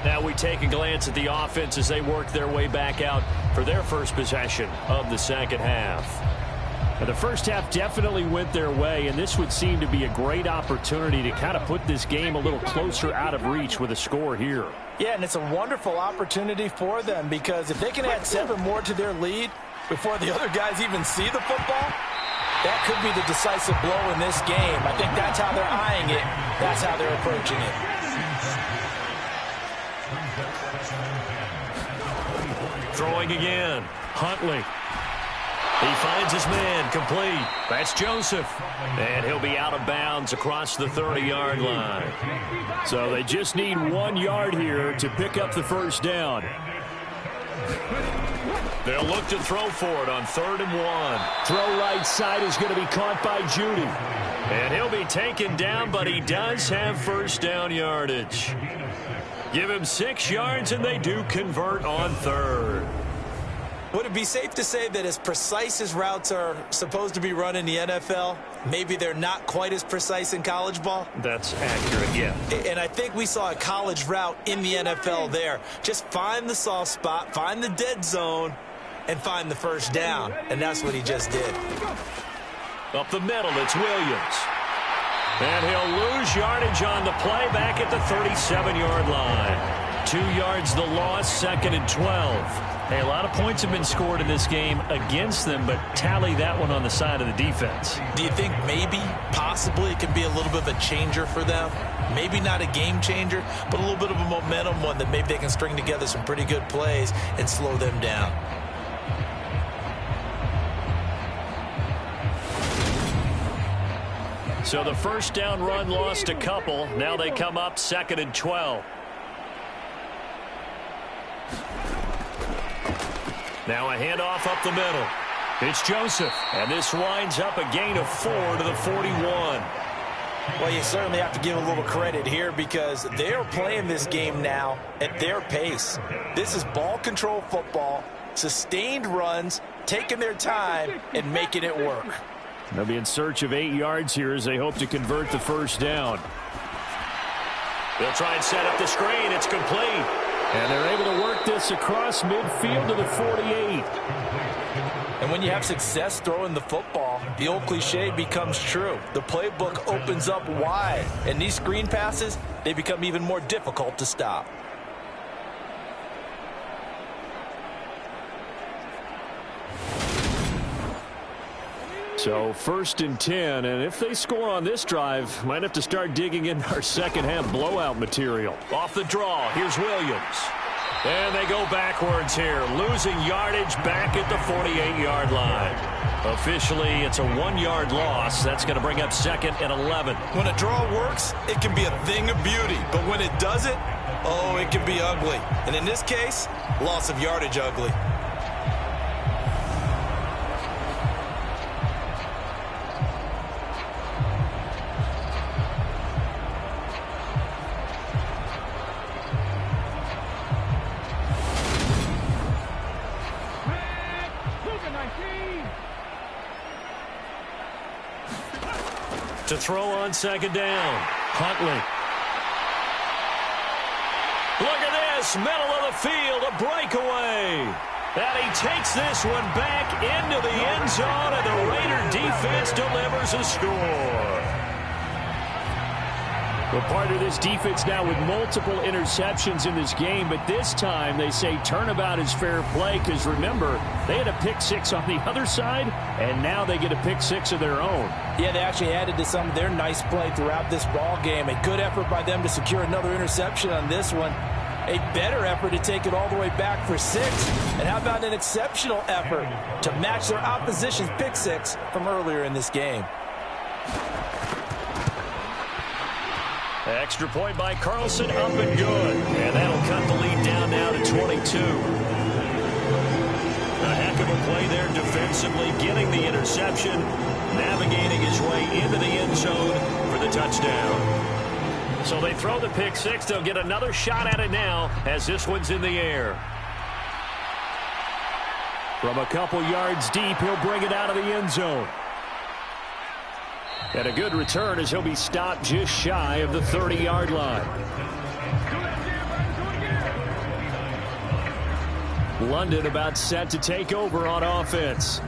Now we take a glance at the offense as they work their way back out for their first possession of the second half. Now, the first half definitely went their way, and this would seem to be a great opportunity to kind of put this game a little closer out of reach with a score here. Yeah, and it's a wonderful opportunity for them because if they can add 7 more to their lead before the other guys even see the football, that could be the decisive blow in this game. I think that's how they're eyeing it. That's how they're approaching it. Throwing again. Huntley. He finds his man, complete. That's Joseph. And he'll be out of bounds across the 30-yard line. So they just need 1 yard here to pick up the first down. They'll look to throw for it on 3rd and 1. Throw right side is going to be caught by Judy. And he'll be taken down, but he does have first down yardage. Give him 6 yards, and they do convert on 3rd. Would it be safe to say that as precise as routes are supposed to be run in the NFL, maybe they're not quite as precise in college ball? That's accurate, yeah. And I think we saw a college route in the NFL there. Just find the soft spot, find the dead zone, and find the first down. And that's what he just did. Up the middle, it's Williams. And he'll lose yardage on the play back at the 37-yard line. 2 yards the loss, 2nd and 12. Hey, a lot of points have been scored in this game against them, but tally that one on the side of the defense. Do you think maybe, possibly, it can be a little bit of a changer for them? Maybe not a game changer, but a little bit of a momentum one that maybe they can string together some pretty good plays and slow them down. So the first down run lost a couple. Now they come up 2nd and 12. Now a handoff up the middle. It's Joseph, and this winds up a gain of 4 to the 41. Well, you certainly have to give a little credit here because they're playing this game now at their pace. This is ball control football, sustained runs, taking their time, and making it work. They'll be in search of 8 yards here as they hope to convert the first down. They'll try and set up the screen. It's complete. And they're able to work this across midfield to the 48. And when you have success throwing the football, the old cliche becomes true. The playbook opens up wide. And these screen passes, they become even more difficult to stop. So 1st and 10, and if they score on this drive, might have to start digging in our second half blowout material. Off the draw, here's Williams. And they go backwards here, losing yardage back at the 48-yard line. Officially, it's a 1-yard loss. That's going to bring up 2nd and 11. When a draw works, it can be a thing of beauty. But when it doesn't, oh, it can be ugly. And in this case, loss of yardage ugly. To throw on second down. Huntley. Look at this. Middle of the field. A breakaway. And he takes this one back into the end zone, and the Raider defense delivers a score. Well, part of this defense now with multiple interceptions in this game, but this time they say turnabout is fair play because, remember, they had a pick six on the other side, and now they get a pick six of their own. Yeah, they actually added to some of their nice play throughout this ball game. A good effort by them to secure another interception on this one. A better effort to take it all the way back for 6. And how about an exceptional effort to match their opposition's pick six from earlier in this game? Extra point by Carlson, up and good. And that'll cut the lead down now to 22. A heck of a play there defensively, getting the interception, navigating his way into the end zone for the touchdown. So they throw the pick six. They'll get another shot at it now as this one's in the air. From a couple yards deep, he'll bring it out of the end zone. And a good return as he'll be stopped just shy of the 30-yard line. London about set to take over on offense.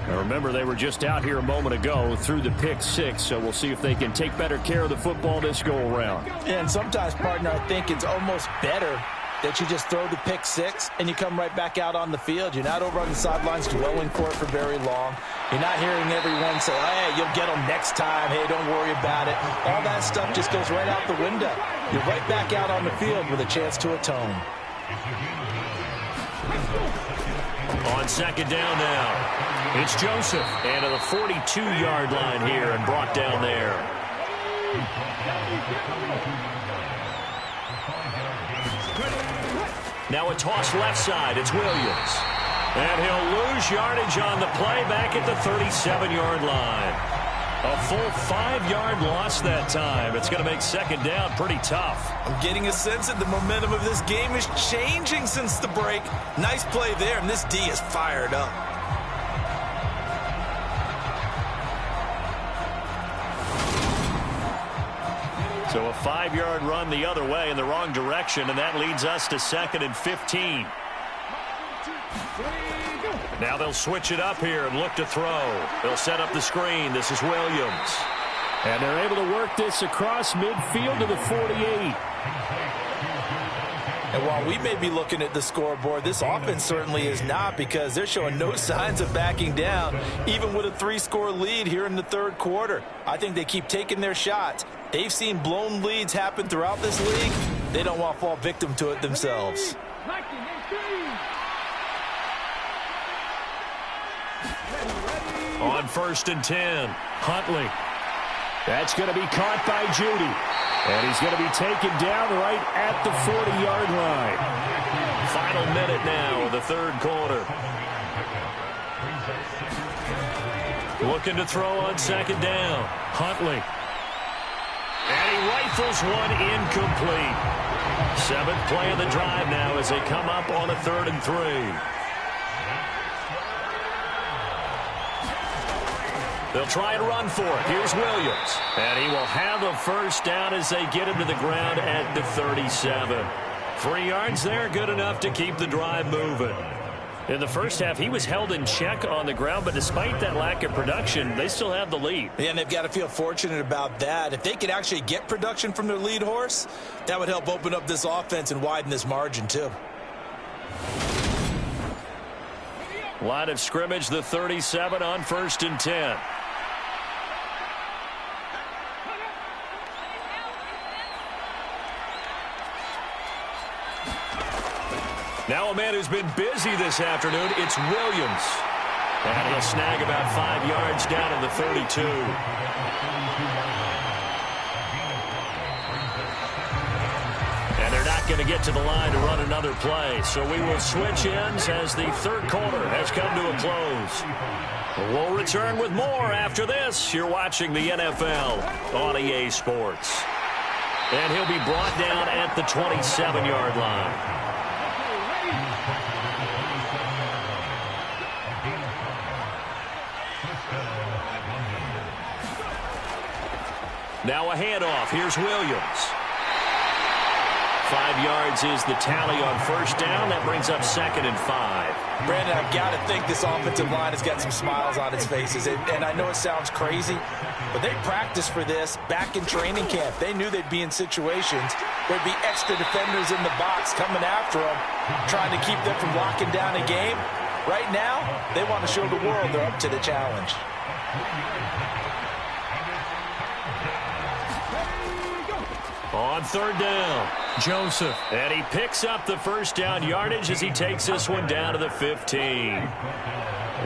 Now remember, they were just out here a moment ago through the pick six, so we'll see if they can take better care of the football this go-around. And sometimes, partner, I think it's almost better that you just throw the pick six and you come right back out on the field. You're not over on the sidelines dwelling for it for very long. You're not hearing everyone say, hey, you'll get them next time. Hey, don't worry about it. All that stuff just goes right out the window. You're right back out on the field with a chance to atone. On second down now. It's Joseph, and to the 42-yard line here and brought down there. Now a toss left side. It's Williams. And he'll lose yardage on the play back at the 37-yard line. A full 5-yard loss that time. It's going to make second down pretty tough. I'm getting a sense that the momentum of this game is changing since the break. Nice play there, and this D is fired up. So a 5-yard run the other way in the wrong direction, and that leads us to 2nd and 15. Now they'll switch it up here and look to throw. They'll set up the screen. This is Williams. And they're able to work this across midfield to the 48. And while we may be looking at the scoreboard, this offense certainly is not, because they're showing no signs of backing down, even with a 3-score lead here in the third quarter. I think they keep taking their shots. They've seen blown leads happen throughout this league. They don't want to fall victim to it themselves. On 1st and 10, Huntley. That's going to be caught by Judy. And he's going to be taken down right at the 40-yard line. Final minute now of the third quarter. Looking to throw on second down. Huntley. And he rifles one incomplete. 7th play of the drive now as they come up on a 3rd and 3. They'll try and run for it. Here's Williams. And he will have a first down as they get him to the ground at the 37. 3 yards there, good enough to keep the drive moving. In the first half, he was held in check on the ground, but despite that lack of production, they still have the lead. Yeah, and they've got to feel fortunate about that. If they could actually get production from their lead horse, that would help open up this offense and widen this margin too. Line of scrimmage, the 37 on 1st and 10. Now a man who's been busy this afternoon, it's Williams. And he'll snag about 5 yards down in the 32. And they're not going to get to the line to run another play. So we will switch ends as the third quarter has come to a close. We'll return with more after this. You're watching the NFL on EA Sports. And he'll be brought down at the 27-yard line. Now a handoff. Here's Williams. 5 yards is the tally on first down. That brings up 2nd and 5. Brandon, I've got to think this offensive line has got some smiles on its faces. And I know it sounds crazy, but they practiced for this back in training camp. They knew they'd be in situations where there'd be extra defenders in the box coming after them, trying to keep them from locking down a game. Right now, they want to show the world they're up to the challenge. On 3rd down, Joseph. And he picks up the first down yardage as he takes this one down to the 15.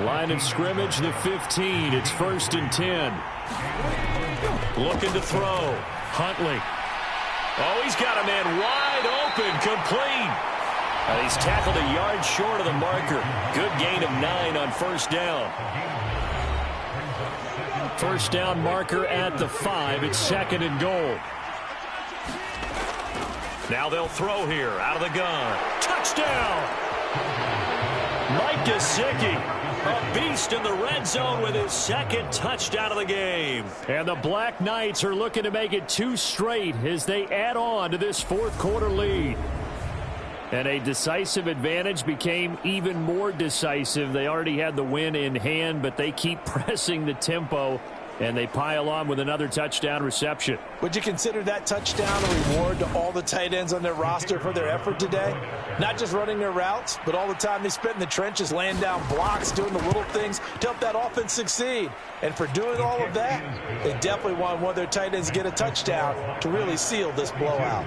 Line of scrimmage, the 15. It's 1st and 10. Looking to throw. Huntley. Oh, he's got a man wide open, complete. He's tackled a yard short of the marker. Good gain of 9 on first down. First down marker at the 5. It's 2nd and goal. Now they'll throw here out of the gun. Touchdown! Mike Gesicki, a beast in the red zone with his 2nd touchdown of the game. And the Black Knights are looking to make it 2 straight as they add on to this 4th quarter lead. And a decisive advantage became even more decisive. They already had the win in hand, but they keep pressing the tempo, and they pile on with another touchdown reception. Would you consider that touchdown a reward to all the tight ends on their roster for their effort today? Not just running their routes, but all the time they spent in the trenches, laying down blocks, doing the little things to help that offense succeed. And for doing all of that, they definitely want one of their tight ends to get a touchdown to really seal this blowout.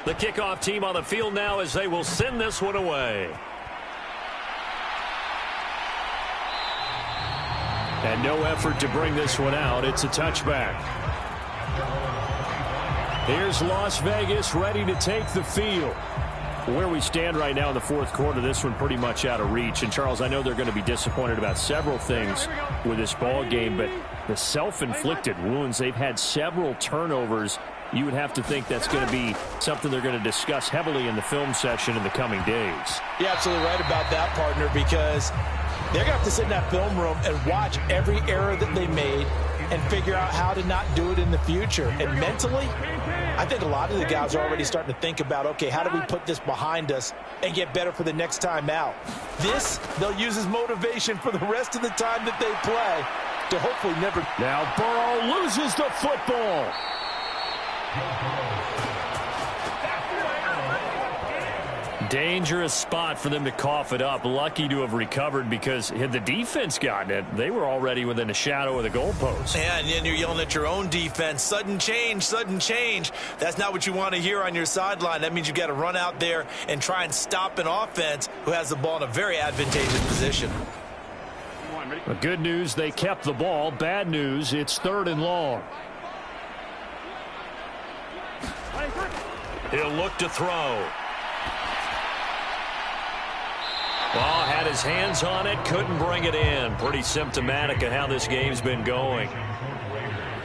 The kickoff team on the field now as they will send this one away. And no effort to bring this one out. It's a touchback. Here's Las Vegas ready to take the field. Where we stand right now in the 4th quarter, this one pretty much out of reach. And, Charles, I know they're going to be disappointed about several things with this ball game, but the self-inflicted wounds, they've had several turnovers. You would have to think that's going to be something they're going to discuss heavily in the film session in the coming days. You're absolutely right about that, partner, because they're going to have to sit in that film room and watch every error that they made and figure out how to not do it in the future. And mentally, I think a lot of the guys are already starting to think about, okay, how do we put this behind us and get better for the next time out? This, they'll use as motivation for the rest of the time that they play to hopefully never. Now Burrow loses the football. Dangerous spot for them to cough it up. Lucky to have recovered because had the defense gotten it, they were already within a shadow of the goalpost. Yeah, and then you're yelling at your own defense. Sudden change, sudden change. That's not what you want to hear on your sideline. That means you've got to run out there and try and stop an offense who has the ball in a very advantageous position. The good news, they kept the ball. Bad news, it's 3rd and long. He'll look to throw. Well, had his hands on it, couldn't bring it in. Pretty symptomatic of how this game's been going.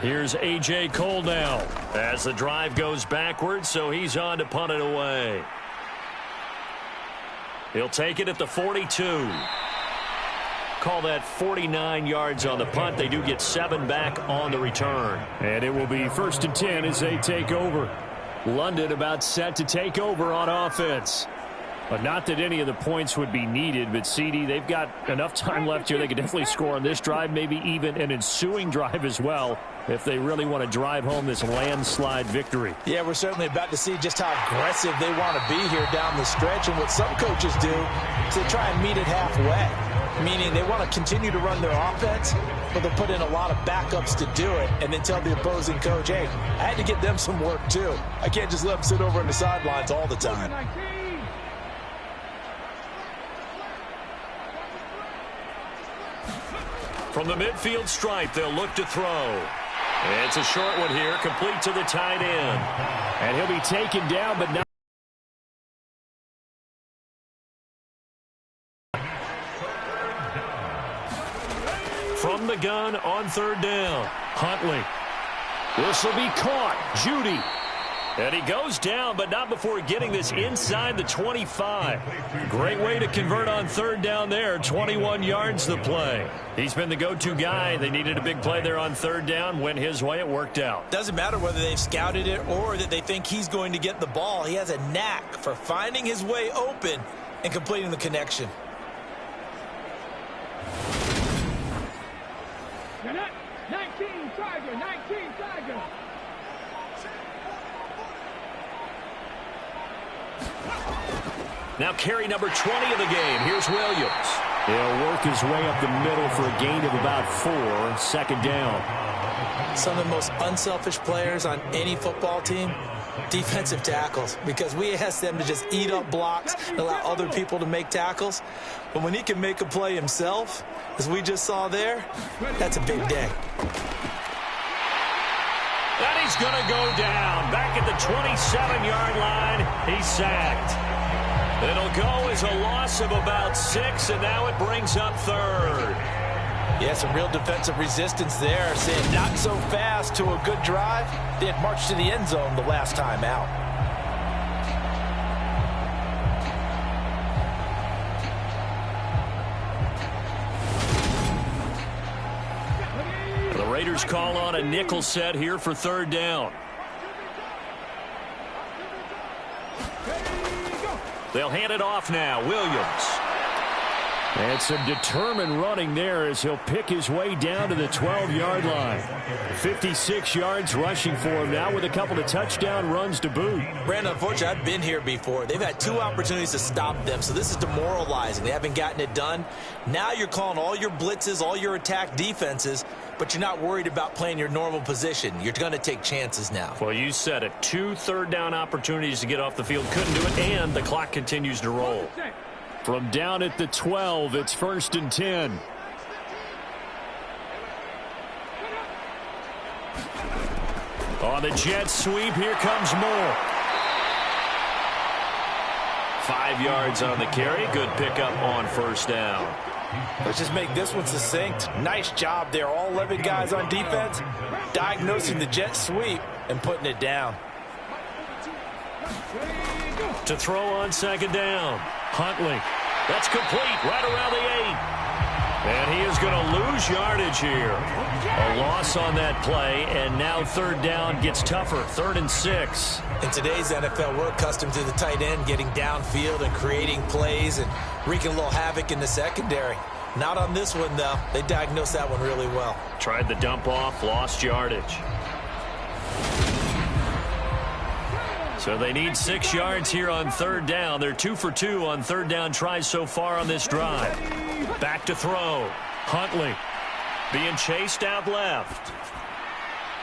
Here's A.J. Cole now as the drive goes backwards, so he's on to punt it away. He'll take it at the 42. Call that 49 yards on the punt. They do get 7 back on the return. And it will be 1st and 10 as they take over. London about set to take over on offense. But not that any of the points would be needed, but CD, they've got enough time left here. They could definitely score on this drive, maybe even an ensuing drive as well, if they really want to drive home this landslide victory. Yeah, we're certainly about to see just how aggressive they want to be here down the stretch. And what some coaches do is they try and meet it halfway, meaning they want to continue to run their offense, but they'll put in a lot of backups to do it and then tell the opposing coach, hey, I had to get them some work too. I can't just let them sit over on the sidelines all the time. From the midfield stripe, they'll look to throw. It's a short one here, complete to the tight end. And he'll be taken down, but not. From the gun on 3rd down, Huntley. This will be caught. Judy. And he goes down, but not before getting this inside the 25. Great way to convert on third down there. 21 yards the play. He's been the go-to guy. They needed a big play there on third down. Went his way. It worked out. Doesn't matter whether they've scouted it or that they think he's going to get the ball. He has a knack for finding his way open and completing the connection. You're not 19 Tiger, 19 Tiger. Now carry number 20 of the game. Here's Williams. He'll work his way up the middle for a gain of about 4. Second down. Some of the most unselfish players on any football team, defensive tackles, because we ask them to just eat up blocks and allow other people to make tackles. But when he can make a play himself, as we just saw there, that's a big day. And he's going to go down. Back at the 27-yard line, he's sacked. It'll go as a loss of about 6, and now it brings up third. Yeah, some real defensive resistance there, saying not so fast to a good drive. They had marched to the end zone the last time out. The Raiders call on a nickel set here for third down. They'll hand it off now. Williams. And some determined running there as he'll pick his way down to the 12-yard line. 56 yards rushing for him now with a couple of touchdown runs to boot. Brandon, unfortunately, I've been here before. They've had 2 opportunities to stop them, so this is demoralizing. They haven't gotten it done. Now you're calling all your blitzes, all your attack defenses, but you're not worried about playing your normal position. You're going to take chances now. Well, you said it. 2 third-down opportunities to get off the field. Couldn't do it, and the clock continues to roll. From down at the 12, it's 1st and 10. On the jet sweep, here comes Moore. 5 yards on the carry. Good pickup on first down. Let's just make this one succinct. Nice job there. All 11 guys on defense diagnosing the jet sweep and putting it down. To throw on second down. Huntley. That's complete right around the 8. And he is going to lose yardage here. A loss on that play, and now third down gets tougher. 3rd and 6. In today's NFL, we're accustomed to the tight end getting downfield and creating plays and wreaking a little havoc in the secondary. Not on this one, though. They diagnosed that one really well. Tried the dump off, lost yardage. So they need 6 yards here on third down. They're 2 for 2 on third down tries so far on this drive. Back to throw. Huntley being chased out left.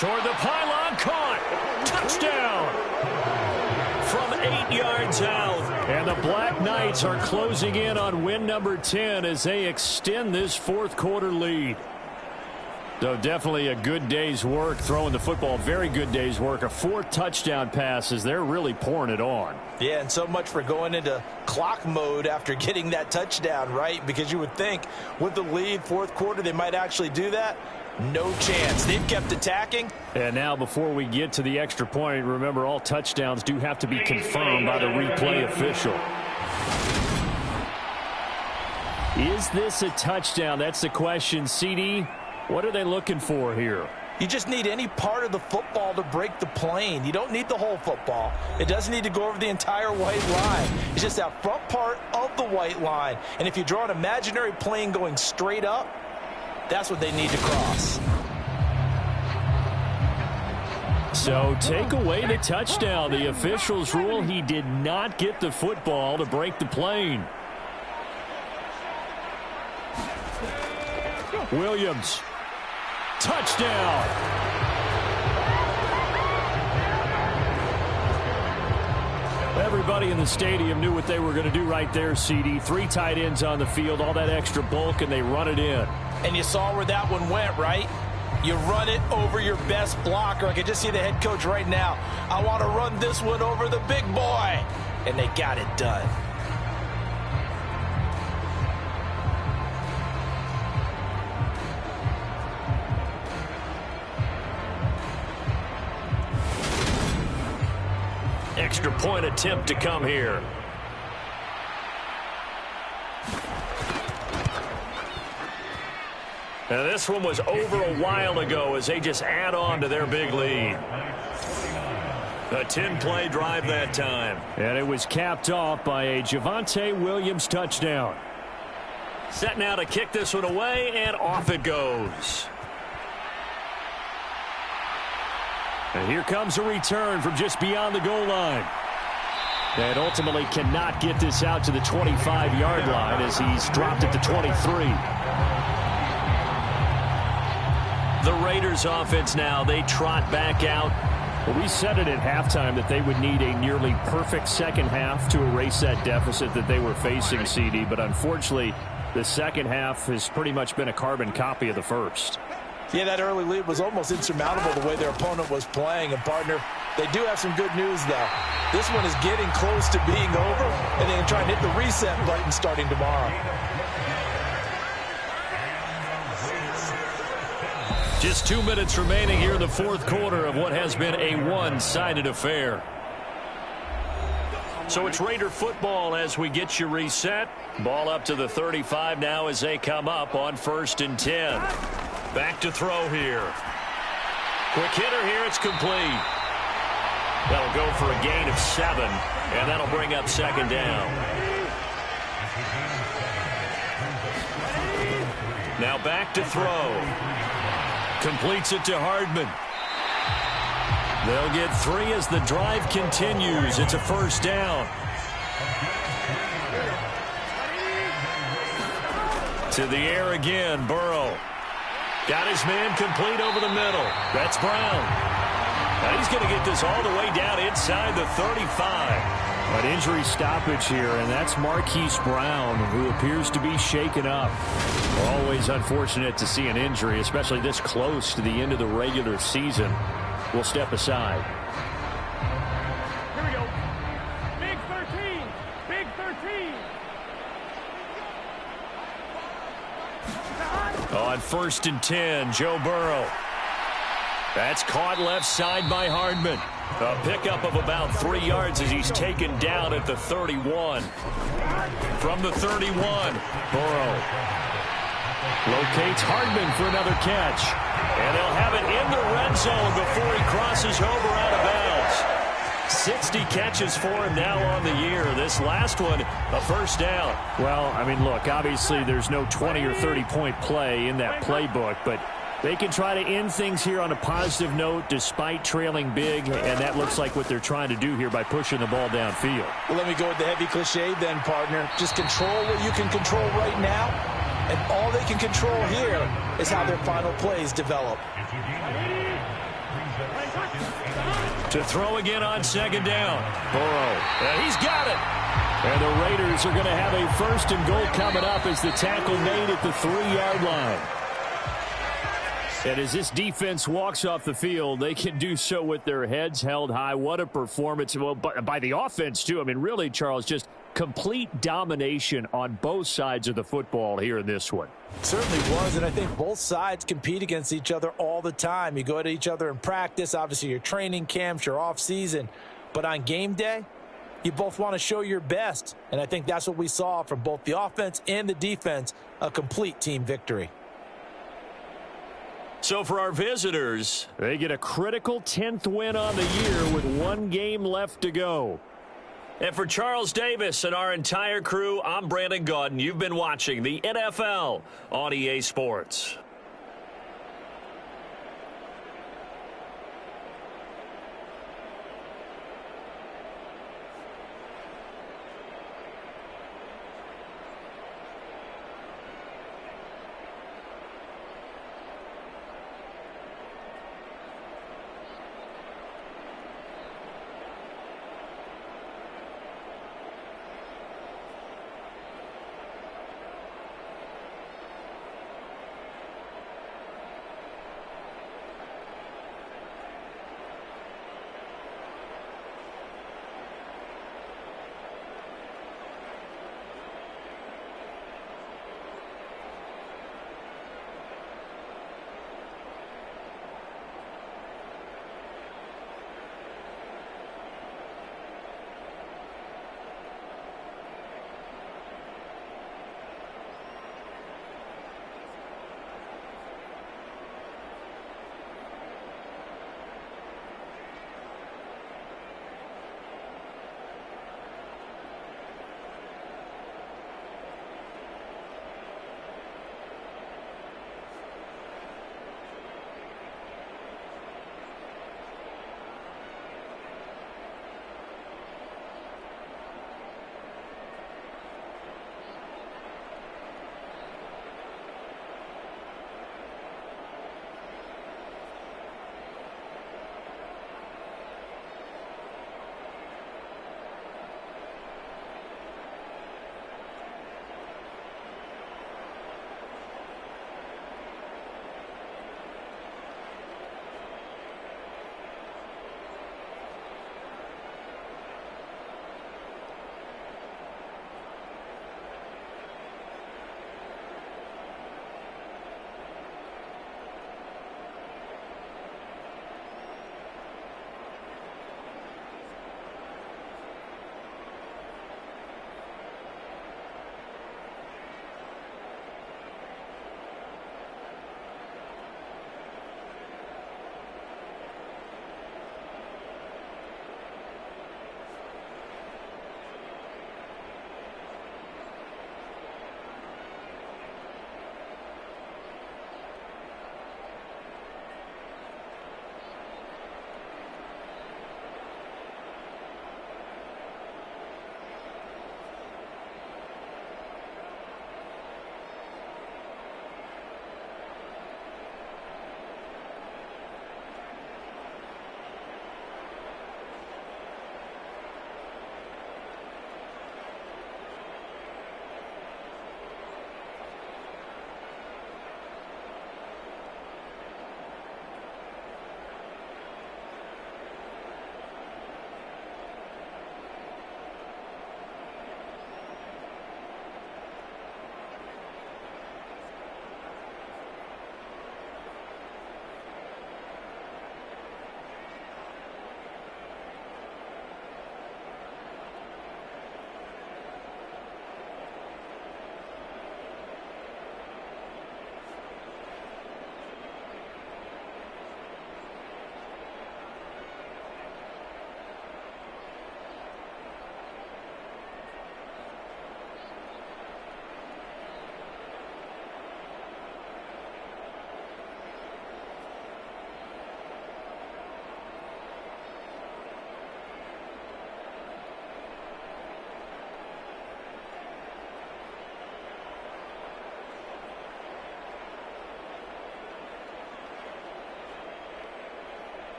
Toward the pylon, caught. Touchdown. From 8 yards out. And the Black Knights are closing in on win number 10 as they extend this 4th quarter lead. So definitely a good day's work throwing the football. Very good day's work. A 4 touchdown passes. They're really pouring it on. Yeah, and so much for going into clock mode after getting that touchdown, right? Because you would think with the lead, 4th quarter, they might actually do that. No chance. They've kept attacking. And now before we get to the extra point, remember all touchdowns do have to be confirmed by the replay official. Is this a touchdown? That's the question. CD, what are they looking for here? You just need any part of the football to break the plane. You don't need the whole football. It doesn't need to go over the entire white line. It's just that front part of the white line. And if you draw an imaginary plane going straight up, that's what they need to cross. So take away the touchdown. The officials rule he did not get the football to break the plane. Williams. Touchdown. Everybody in the stadium knew what they were going to do right there, CD. 3 tight ends on the field, all that extra bulk, and they run it in. And you saw where that one went, right? You run it over your best blocker. I can just see the head coach right now. I want to run this one over the big boy. And they got it done. extra point attempt to come here. Now this one was over a while ago as they just add on to their big lead. A 10-play drive that time. And it was capped off by a Javonte Williams touchdown. Set now to kick this one away, and off it goes. And here comes a return from just beyond the goal line. And ultimately cannot get this out to the 25-yard line as he's dropped it to 23. The Raiders offense now, they trot back out. Well, we said it at halftime that they would need a nearly perfect second half to erase that deficit that they were facing, CD. But unfortunately, the second half has pretty much been a carbon copy of the first. Yeah, that early lead was almost insurmountable the way their opponent was playing. And, partner, they do have some good news, though. This one is getting close to being over, and they can try and hit the reset button starting tomorrow. Just 2 minutes remaining here in the fourth quarter of what has been a one-sided affair. So it's Raider football as we get you reset. Ball up to the 35 now as they come up on 1st and 10. Back to throw here. Quick hitter here. It's complete. That'll go for a gain of 7, and that'll bring up 2nd down. Now back to throw. Completes it to Hardman. They'll get 3 as the drive continues. It's a 1st down. To the air again, Burrow. Got his man complete over the middle. That's Brown. Now he's going to get this all the way down inside the 35. An injury stoppage here, and that's Marquise Brown, who appears to be shaken up. Always unfortunate to see an injury, especially this close to the end of the regular season. We'll step aside. Here we go. Big 13. Big 13. On 1st and 10, Joe Burrow. That's caught left side by Hardman. A pickup of about 3 yards as he's taken down at the 31. From the 31, Burrow locates Hardman for another catch. And they'll have it in the red zone before he crosses over out of bounds. 60 catches for him now on the year. This last one, a 1st down. Well, I mean, look, obviously there's no 20 or 30-point play in that playbook, but they can try to end things here on a positive note despite trailing big, and that looks like what they're trying to do here by pushing the ball downfield. Well, let me go with the heavy cliche then, partner. Just control what you can control right now, and all they can control here is how their final plays develop. To throw again on 2nd down. Burrow. He's got it. And the Raiders are going to have a 1st and goal coming up as the tackle made at the 3-yard line. And as this defense walks off the field, they can do so with their heads held high. What a performance. Well, by the offense, too. I mean, really, Charles, just complete domination on both sides of the football here in this one. Certainly was, and I think both sides compete against each other all the time. You go to each other in practice, obviously your training camps, your off-season. But on game day, you both want to show your best. And I think that's what we saw from both the offense and the defense, a complete team victory. So for our visitors, they get a critical 10th win on the year with 1 game left to go. And for Charles Davis and our entire crew, I'm Brandon Gaudin. You've been watching the NFL on EA Sports.